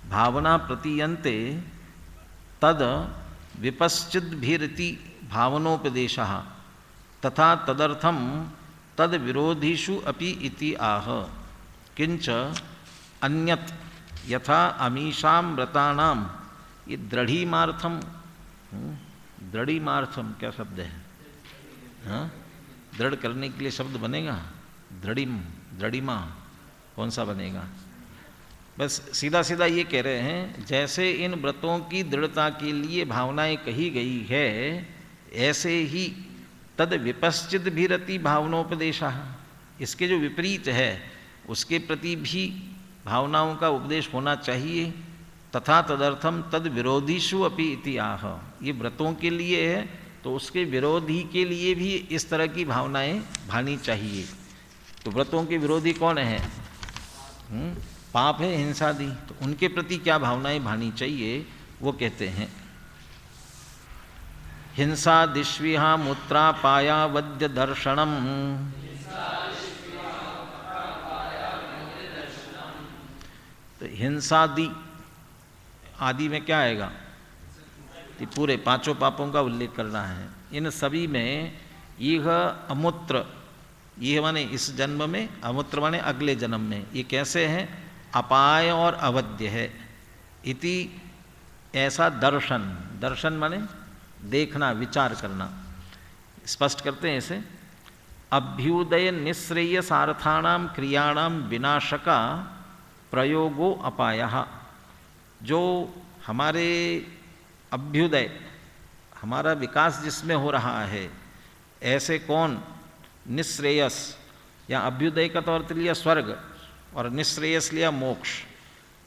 भावना प्रतीयन्ते तद विपश्चिद्भिरिति भावनोपदेशः तथा तदर्थम तद विरोधीषु अपि इति आह। किंच अन्यत यथा अमीषाम व्रतानाम, ये दृढ़िमार्थम, दृढ़िमार्थम क्या शब्द है? हाँ, दृढ़ करने के लिए शब्द बनेगा, दृढ़िमा कौन सा बनेगा? बस सीधा सीधा ये कह रहे हैं, जैसे इन व्रतों की दृढ़ता के लिए भावनाएं कही गई है, ऐसे ही तद विपश्चित भी रति भावनोपदेशः, इसके जो विपरीत है उसके प्रति भी भावनाओं का उपदेश होना चाहिए। तथा तदर्थम तद विरोधीषु अपि इति आह, ये व्रतों के लिए है तो उसके विरोधी के लिए भी इस तरह की भावनाएं भानी चाहिए। तो व्रतों के विरोधी कौन है? पाप है, हिंसादि, तो उनके प्रति क्या भावनाएं भानी चाहिए वो कहते हैं। हिंसा दिश्विहा मूत्रा पाया वद्य दर्शनम, तो हिंसादि आदि में क्या आएगा? तो पूरे 5 पापों का उल्लेख करना है। इन सभी में यह अमूत्र, यह माने इस जन्म में, अमूत्र माने अगले जन्म में, ये कैसे हैं? अपाय और अवध्य है। इति ऐसा दर्शन, दर्शन माने देखना, विचार करना, स्पष्ट करते हैं इसे। अभ्युदय निःश्रेय सार्थानाम क्रियाणाम विनाशका प्रयोगो अपायः, जो हमारे अभ्युदय हमारा विकास जिसमें हो रहा है, ऐसे कौन निःश्रेयस या अभ्युदय का तौर लिया स्वर्ग और निःश्रेयस लिया मोक्ष।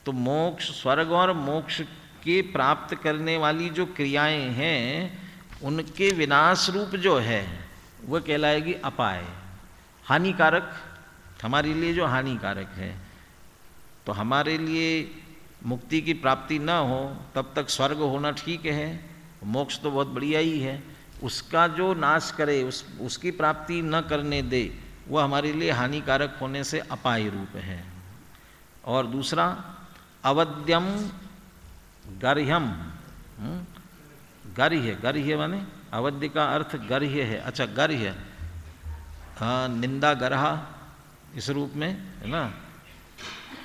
तो मोक्ष, स्वर्ग और मोक्ष के प्राप्त करने वाली जो क्रियाएं हैं उनके विनाश रूप जो है वह कहलाएगी अपाय, हानिकारक, हमारे लिए जो हानिकारक है। तो हमारे लिए मुक्ति की प्राप्ति न हो तब तक स्वर्ग होना ठीक है, मोक्ष तो बहुत बढ़िया ही है, उसका जो नाश करे, उसकी प्राप्ति न करने दे, वह हमारे लिए हानिकारक होने से अपाय रूप है। और दूसरा अवध्यम गर्ह्यम, गर्ह्य, गर्ह्य माने अवध्य का अर्थ गर्ह्य है। अच्छा, गर्ह्य, हाँ, निंदा गर्हा इस रूप में है ना,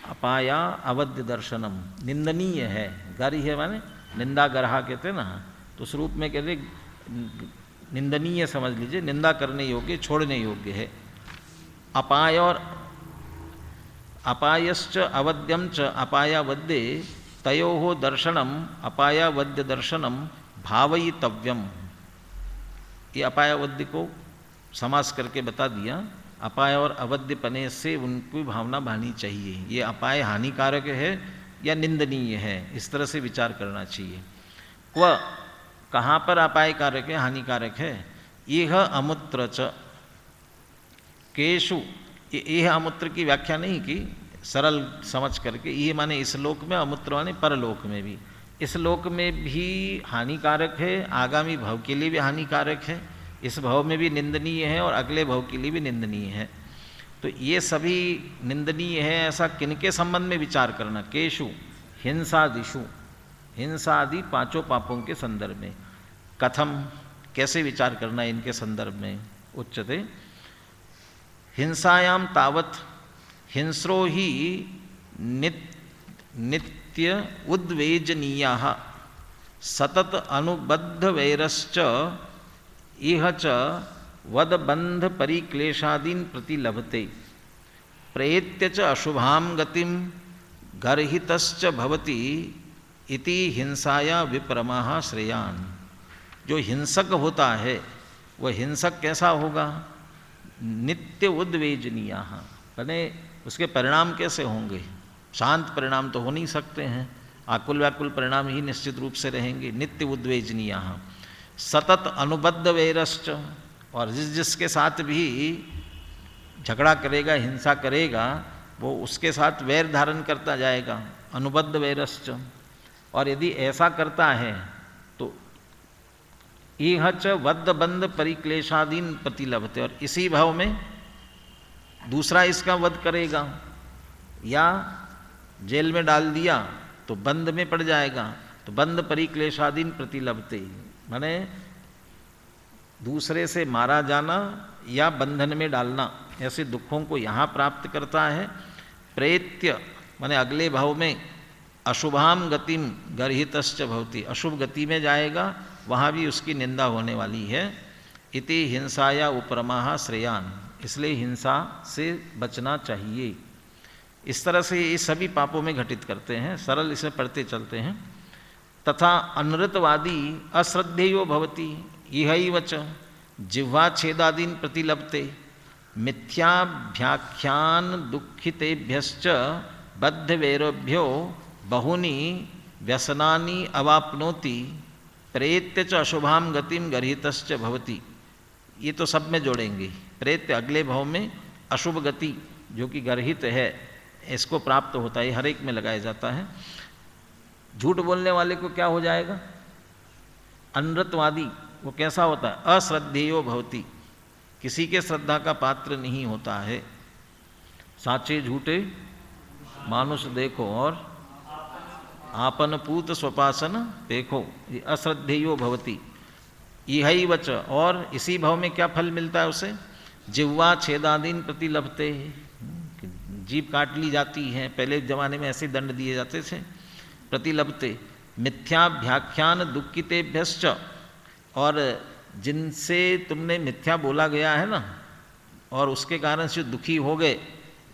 अपाया अवध्य दर्शनम, निंदनीय है। गर्ह्य माने निंदा गर्हा कहते हैं ना, तो उस रूप में कहते निंदनीय समझ लीजिए, निंदा करने योग्य, छोड़ने योग्य है। अपाय और अपायश्च अवध्यम च अपायावद्ये तयोः दर्शनम अपायावद्य दर्शनम भावयितव्यम। ये अपायावद्य को समास करके बता दिया, अपाय और अवध्य पने से उनकी भावना भानी चाहिए, ये अपाय हानिकारक है या निंदनीय है, इस तरह से विचार करना चाहिए। वह कहाँ पर अपाय कारक है, हानिकारक है? यह अमूत्र च केशु, यह अमूत्र की व्याख्या नहीं की, सरल समझ करके, ये माने इस लोक में, अमूत्र माने परलोक में भी, इस लोक में भी हानिकारक है, आगामी भव के लिए भी हानिकारक है, इस भव में भी निंदनीय है और अगले भव के लिए भी निंदनीय है। तो ये सभी निंदनीय है, ऐसा किनके संबंध में विचार करना? केशु, हिंसादिशु, हिंसा आदि पांचों पापों के संदर्भ में। कथम, कैसे विचार करना है इनके संदर्भ में? उच्यते हिंसायाम तावत हिंस्रो ही नित्य उद्वेजनीयाः सतत अनुबद्ध वैरश्च इह च वदबंध परिक्लेशादीन प्रति लभते प्रेत्य च अशुभां गतिम गर्हितश्च भवति इति हिंसाया विपरमाः श्रेयान्। जो हिंसक होता है वह हिंसक कैसा होगा? नित्य उद्वेजनीयाः, यानी उसके परिणाम कैसे होंगे? शांत परिणाम तो हो नहीं सकते हैं, आकुल व्याकुल परिणाम ही निश्चित रूप से रहेंगे। नित्य उद्वेजनीयाः सतत अनुबद्ध वैरश्च, और जिसके साथ भी झगड़ा करेगा, हिंसा करेगा, वो उसके साथ वैर धारण करता जाएगा, अनुबद्ध वैरश्च। और यदि ऐसा करता है तो इह च वद्ध बंध परिक्लेशादीन प्रतिलभते, और इसी भाव में दूसरा इसका वध करेगा, या जेल में डाल दिया तो बंध में पड़ जाएगा, तो बंध परिक्लेशादीन प्रतिलभते, माने दूसरे से मारा जाना या बंधन में डालना, ऐसे दुखों को यहाँ प्राप्त करता है। प्रेत्य माने अगले भाव में अशुभाम गतिम गर्हितश्च भवति, अशुभ गति में जाएगा, वहाँ भी उसकी निंदा होने वाली है। इति हिंसाया उपरमाः श्रेयान्, इसलिए हिंसा से बचना चाहिए। इस तरह से ये सभी पापों में घटित करते हैं, सरल इसे पढ़ते चलते हैं। तथा अनृतवादी अश्रद्धेयो भवति इहैव च जिह्वा छेदादीन प्रतिलभते मिथ्याभ्याख्यान दुःखितेभ्यश्च बद्धवैरभ्यो बहूनि व्यसनानि अवाप्नोति प्रेत्य च अशुभाम गतिम गर्हितश्च भवति। ये तो सब में जोड़ेंगे। प्रेत्य अगले भाव में, अशुभ गति जो कि गर्हित है इसको प्राप्त होता है, हर एक में लगाया जाता है। झूठ बोलने वाले को क्या हो जाएगा? अनृतवादी, वो कैसा होता है? अश्रद्धेयो भवति, किसी के श्रद्धा का पात्र नहीं होता है। साचे झूठे मानुष देखो और आपन पूत स्वपासन देखो, ये अश्रद्धेयो भवति। इहैव च, और इसी भाव में क्या फल मिलता है उसे? जिह्वा छेदादीन प्रतिलभते, जीभ काट ली जाती है, पहले जमाने में ऐसे दंड दिए जाते थे। प्रतिलभते मिथ्याभ्याख्यान दुःखितेभ्यश्च, और जिनसे तुमने मिथ्या बोला गया है ना, और उसके कारण से दुखी हो गए,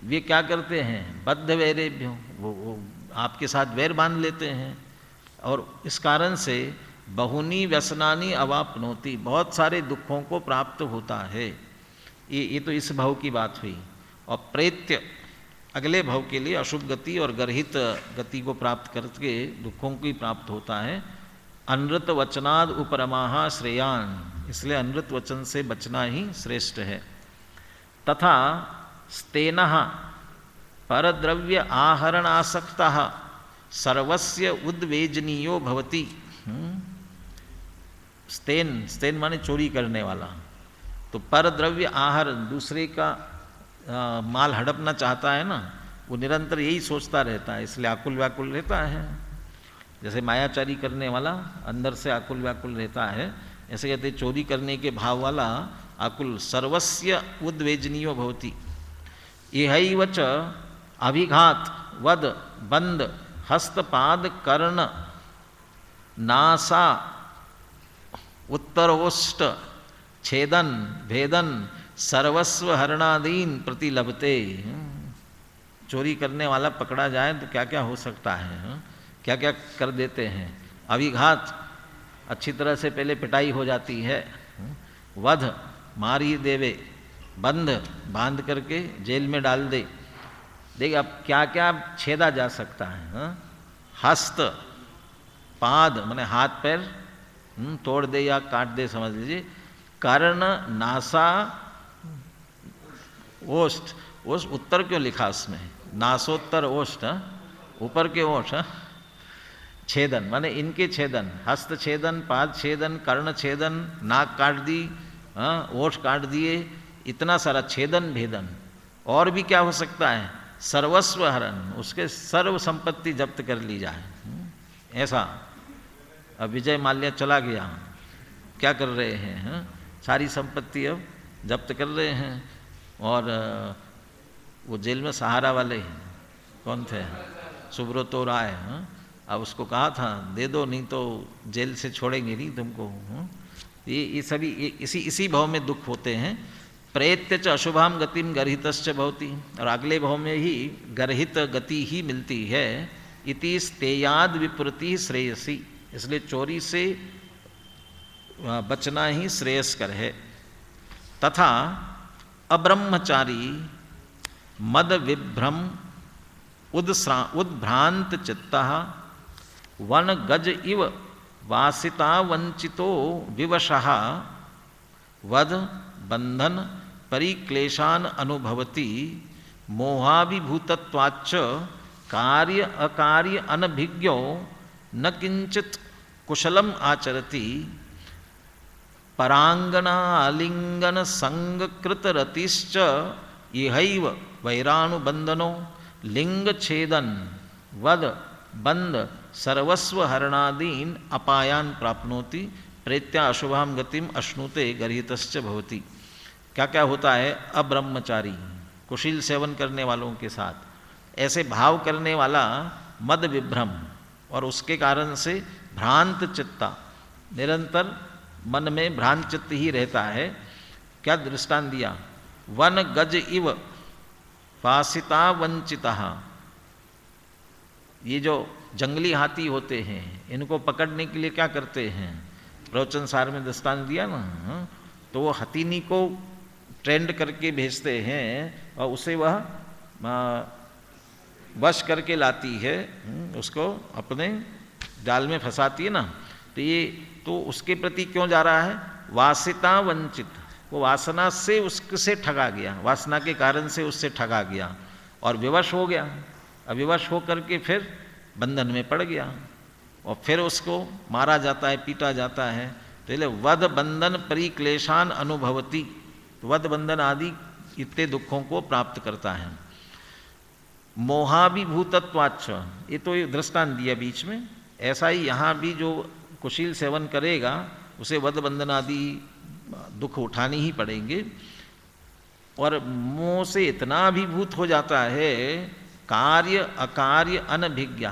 वे क्या करते हैं? बद्ध वैरेभ्यो, वो आपके साथ वैर बांध लेते हैं, और इस कारण से बहुनी व्यसनानी अवाप्नोति, बहुत सारे दुखों को प्राप्त होता है। ये तो इस भव की बात हुई। और प्रेत्य अगले भव के लिए अशुभ गति और गर्हित गति को प्राप्त करके दुखों की प्राप्त होता है। अनृत वचनाद उपरमाहा श्रेयान, इसलिए अनृत वचन से बचना ही श्रेष्ठ है। तथा स्तेनः परद्रव्य आहरणासक्तः सर्वस्य उद्वेजनीयो भवति। स्तेन माने चोरी करने वाला। तो परद्रव्य आहर, दूसरे का माल हड़पना चाहता है ना, वो निरंतर यही सोचता रहता है, इसलिए आकुल व्याकुल रहता है। जैसे मायाचारी करने वाला अंदर से आकुल व्याकुल रहता है, ऐसे कहते चोरी करने के भाव वाला आकुल। सर्वस्य उद्वेजनीयो भवति। इहैव च अभिघात वद बंद हस्तपाद कर्ण नासा उत्तरोष्ट छेदन भेदन सर्वस्व हरणादीन प्रतिलभते। चोरी करने वाला पकड़ा जाए तो क्या क्या हो सकता है, क्या क्या कर देते हैं। अभिघात, अच्छी तरह से पहले पिटाई हो जाती है। वध, मार ही देवे। बंध, बांध करके जेल में डाल दे। देखिए अब क्या क्या छेदा जा सकता है। हस्त पाद माने हाथ पैर तोड़ दे या काट दे समझ लीजिए। कर्ण नासा ओष्ठ, ओष्ठ उत्तर क्यों लिखा उसमें, नासोत्तर ओष्ठ, ऊपर के ओष्ठ। छेदन माने इनके छेदन, हस्त छेदन, पाद छेदन, कर्ण छेदन, नाक काट दी, ओठ काट दिए, इतना सारा छेदन भेदन। और भी क्या हो सकता है, सर्वस्व हरण, उसके सर्व संपत्ति जब्त कर ली जाए, ऐसा। अब विजय माल्या चला गया, क्या कर रहे हैं, सारी संपत्ति अब जब्त कर रहे हैं। और वो जेल में सहारा वाले कौन थे, सुब्रतो राय, अब उसको कहा था दे दो नहीं तो जेल से छोड़ेंगे नहीं तुमको। ये सभी इसी भाव में दुख होते हैं। प्रेत्य च अशुभाम गतिम गर्हितश्च भवति, और अगले भाव में ही गर्हित गति ही मिलती है। इति स्तेयाद विप्रति श्रेयसी, इसलिए चोरी से बचना ही श्रेयस्कर है। तथा अब्रह्मचारी मद विभ्रम उद्भ्रांत चित्तः वन गज इव वासिता वंचितो विवशः वध बंधन परिक्लेशान अनुभवति मोहाभिभूतत्वाच्च कार्य अकार्य अनभिज्ञो न किंचित कुशलम आचरति परांगना आलिंगन संगकृत रतिश्च इहैव वैरानुबंधनो लिंग छेदन वद बंद सर्वस्व हरणादीन अपायान प्राप्नोति प्रेत्या अशुभाम गतिम अश्नुते गर्हितश्च भवति। क्या क्या होता है, अब्रह्मचारी कुशील सेवन करने वालों के साथ ऐसे भाव करने वाला मद विभ्रम, और उसके कारण से भ्रांत चित्ता, निरंतर मन में भ्रांत चित्त ही रहता है। क्या दृष्टांत दिया, वन गज इव वासिता वंचिता, ये जो जंगली हाथी होते हैं इनको पकड़ने के लिए क्या करते हैं, प्रवचन सार में दृष्टांत दिया ना, तो वो हथीनी को ट्रेंड करके भेजते हैं और उसे वह वश करके लाती है, उसको अपने जाल में फंसाती है ना। तो ये तो उसके प्रति क्यों जा रहा है, वासिता वंचित, वो वासना से उससे ठगा गया, वासना के कारण से उससे ठगा गया और विवश हो गया। अब विवश हो करके फिर बंधन में पड़ गया और फिर उसको मारा जाता है, पीटा जाता है। तो इसलिए वध बंधन परिक्लेशान अनुभवती, वध बंधन आदि इतने दुखों को प्राप्त करता है। मोहाभिभूतत्वाच्च, ये तो दृष्टांत दिया बीच में, ऐसा ही यहाँ भी जो कुशील सेवन करेगा उसे वध बंधन आदि दुख उठाने ही पड़ेंगे। और मोह से इतना अभिभूत हो जाता है, कार्य अकार्य अनभिज्ञ,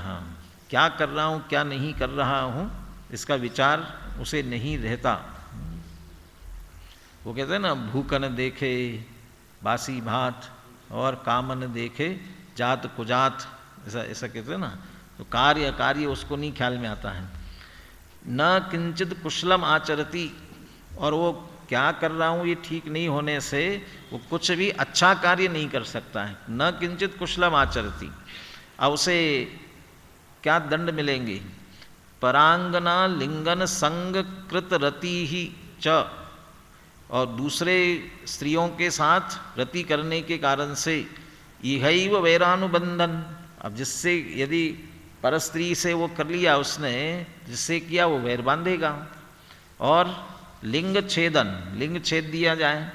क्या कर रहा हूँ क्या नहीं कर रहा हूँ इसका विचार उसे नहीं रहता। वो कहते हैं ना, भूखन देखे बासी भात और कामन देखे जात कुजात, ऐसा ऐसा कहते हैं ना। तो कार्य अकार्य उसको नहीं ख्याल में आता है। न किंचित कुशलम आचरति, और वो क्या कर रहा हूँ ये ठीक नहीं होने से वो कुछ भी अच्छा कार्य नहीं कर सकता है। न किंचित कुशलम आचरति, अब उसे क्या दंड मिलेंगे? परांगना लिंगन संग कृत रति ही च, और दूसरे स्त्रियों के साथ रति करने के कारण से इहैव वैरानुबंधन, अब जिससे यदि परस्त्री से वो कर लिया उसने, जिससे किया वो वैर बांधेगा। और लिंग छेदन, लिंग छेद दिया जाए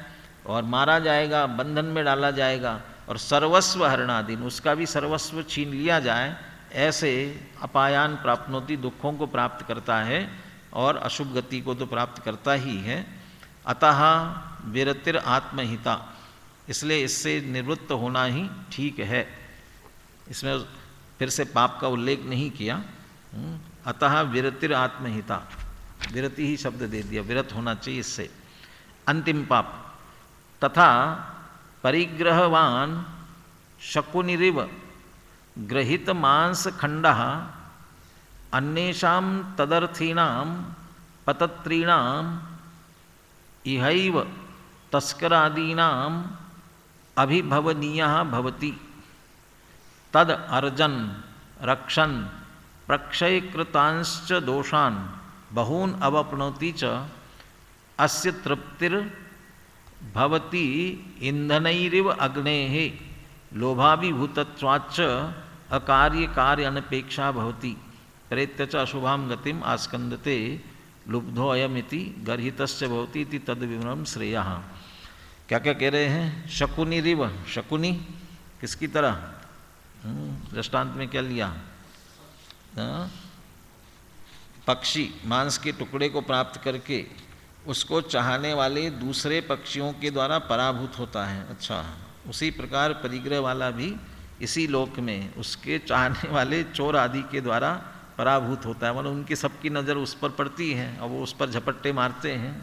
और मारा जाएगा, बंधन में डाला जाएगा, और सर्वस्व हरणादीन, उसका भी सर्वस्व छीन लिया जाए, ऐसे अपायान प्राप्नोति, दुखों को प्राप्त करता है और अशुभ गति को तो प्राप्त करता ही है। अतः विरतिर आत्महिता, इसलिए इससे निवृत्त होना ही ठीक है। इसमें फिर से पाप का उल्लेख नहीं किया। अतः विरतिर आत्महिता, विरति ही शब्द दे दिया, विरत होना चाहिए इससे। अंतिम पाप, तथा परिग्रहवान शकुनिरिव ग्रहित मांस खंड अन्येषां तदर्थीनां पतत्रीणां इहैव तस्करादीनां अभिभवनीयः भवति, तद अर्जन रक्षन प्रक्षयकृतांश्च दोषान् बहून् अवप्नोति च अस्य तृप्तिर भवति इंधनैरिव अग्नेः लोभाभिभूतत्वाच्च अकार्य कार्य अनपेक्षा भवति, प्रेत्य च अशुभां गतिम आस्कंदते लुब्धो अयमिति गर्हितस्य भवति इति तद्विवरणं श्रेयः। क्या क्या कह रहे हैं? शकुनि रिव, शकुनि किसकी तरह? दृष्टांत में क्या लिया? पक्षी मांस के टुकड़े को प्राप्त करके उसको चाहने वाले दूसरे पक्षियों के द्वारा पराभूत होता है। अच्छा, उसी प्रकार परिग्रह वाला भी इसी लोक में उसके चाहने वाले चोर आदि के द्वारा पराभूत होता है, मतलब उनकी सबकी नज़र उस पर पड़ती है और वो उस पर झपट्टे मारते हैं।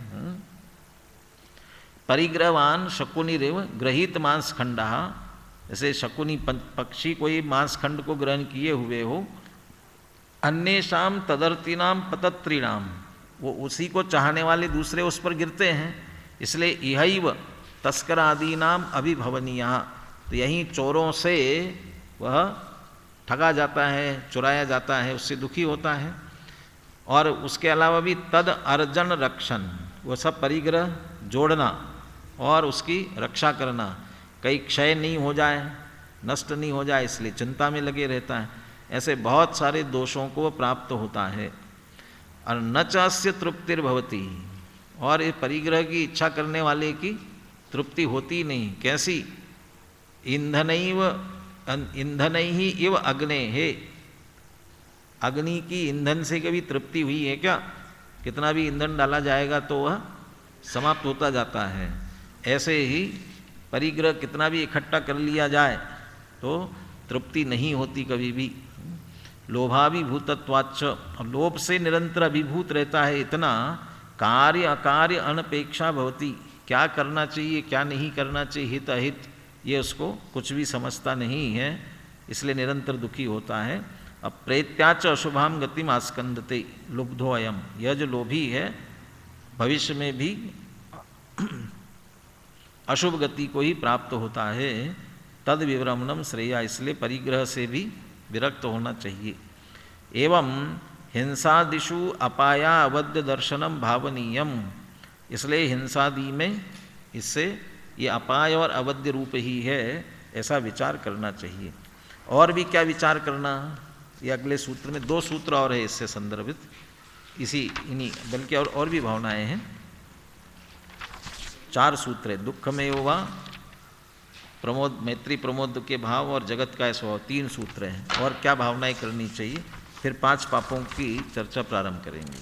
परिग्रहवान शकुनि रेव ग्रहित मांस खंडा, जैसे शकुनी पक्षी कोई मांस खंड को ग्रहण किए हुए हो, अन्येषां तदर्थिनाम पतत्रीणाम, वो उसी को चाहने वाले दूसरे उस पर गिरते हैं, इसलिए इहैव तस्करादीनाम अभिभवनीय, तो यहीं चोरों से वह ठगा जाता है, चुराया जाता है, उससे दुखी होता है। और उसके अलावा भी तद अर्जन रक्षण, वो सब परिग्रह जोड़ना और उसकी रक्षा करना, कहीं क्षय नहीं हो जाए, नष्ट नहीं हो जाए, इसलिए चिंता में लगे रहता है। ऐसे बहुत सारे दोषों को प्राप्त होता है। और न चास्य तृप्तिर्भवति, और इस परिग्रह की इच्छा करने वाले की तृप्ति होती नहीं। कैसी? ईंधनैहि इव अग्ने, हे अग्नि की ईंधन से कभी तृप्ति हुई है क्या? कितना भी ईंधन डाला जाएगा तो वह समाप्त होता जाता है। ऐसे ही परिग्रह कितना भी इकट्ठा कर लिया जाए तो तृप्ति नहीं होती कभी भी। लोभाभिभूतत्वाच्च, लोभ से निरंतर अभिभूत रहता है इतना, कार्य अकार्य अनपेक्षा भवति, क्या करना चाहिए क्या नहीं करना चाहिए, हित अहित, ये उसको कुछ भी समझता नहीं है, इसलिए निरंतर दुखी होता है। अब प्रेत्याच अशुभाम गतिम आस्कंदते लुब्धो अयम, यह जो लोभी है भविष्य में भी अशुभ गति को ही प्राप्त होता है। तद विवरणम श्रेया, इसलिए परिग्रह से भी विरक्त होना चाहिए। एवं हिंसादिषु अपाया अवध्य दर्शनम भावनीयम, इसलिए हिंसादि में इससे ये अपाय और अवध्य रूप ही है, ऐसा विचार करना चाहिए। और भी क्या विचार करना, ये अगले सूत्र में 2 सूत्र और है इससे संदर्भित, इन्हीं बल्कि और भी भावनाएं हैं। 4 सूत्र है, दुख में वा प्रमोद, मैत्री प्रमोद के भाव और जगत का स्वभाव, 3 सूत्र हैं। और क्या भावनाएं करनी चाहिए, फिर 5 पापों की चर्चा प्रारंभ करेंगे।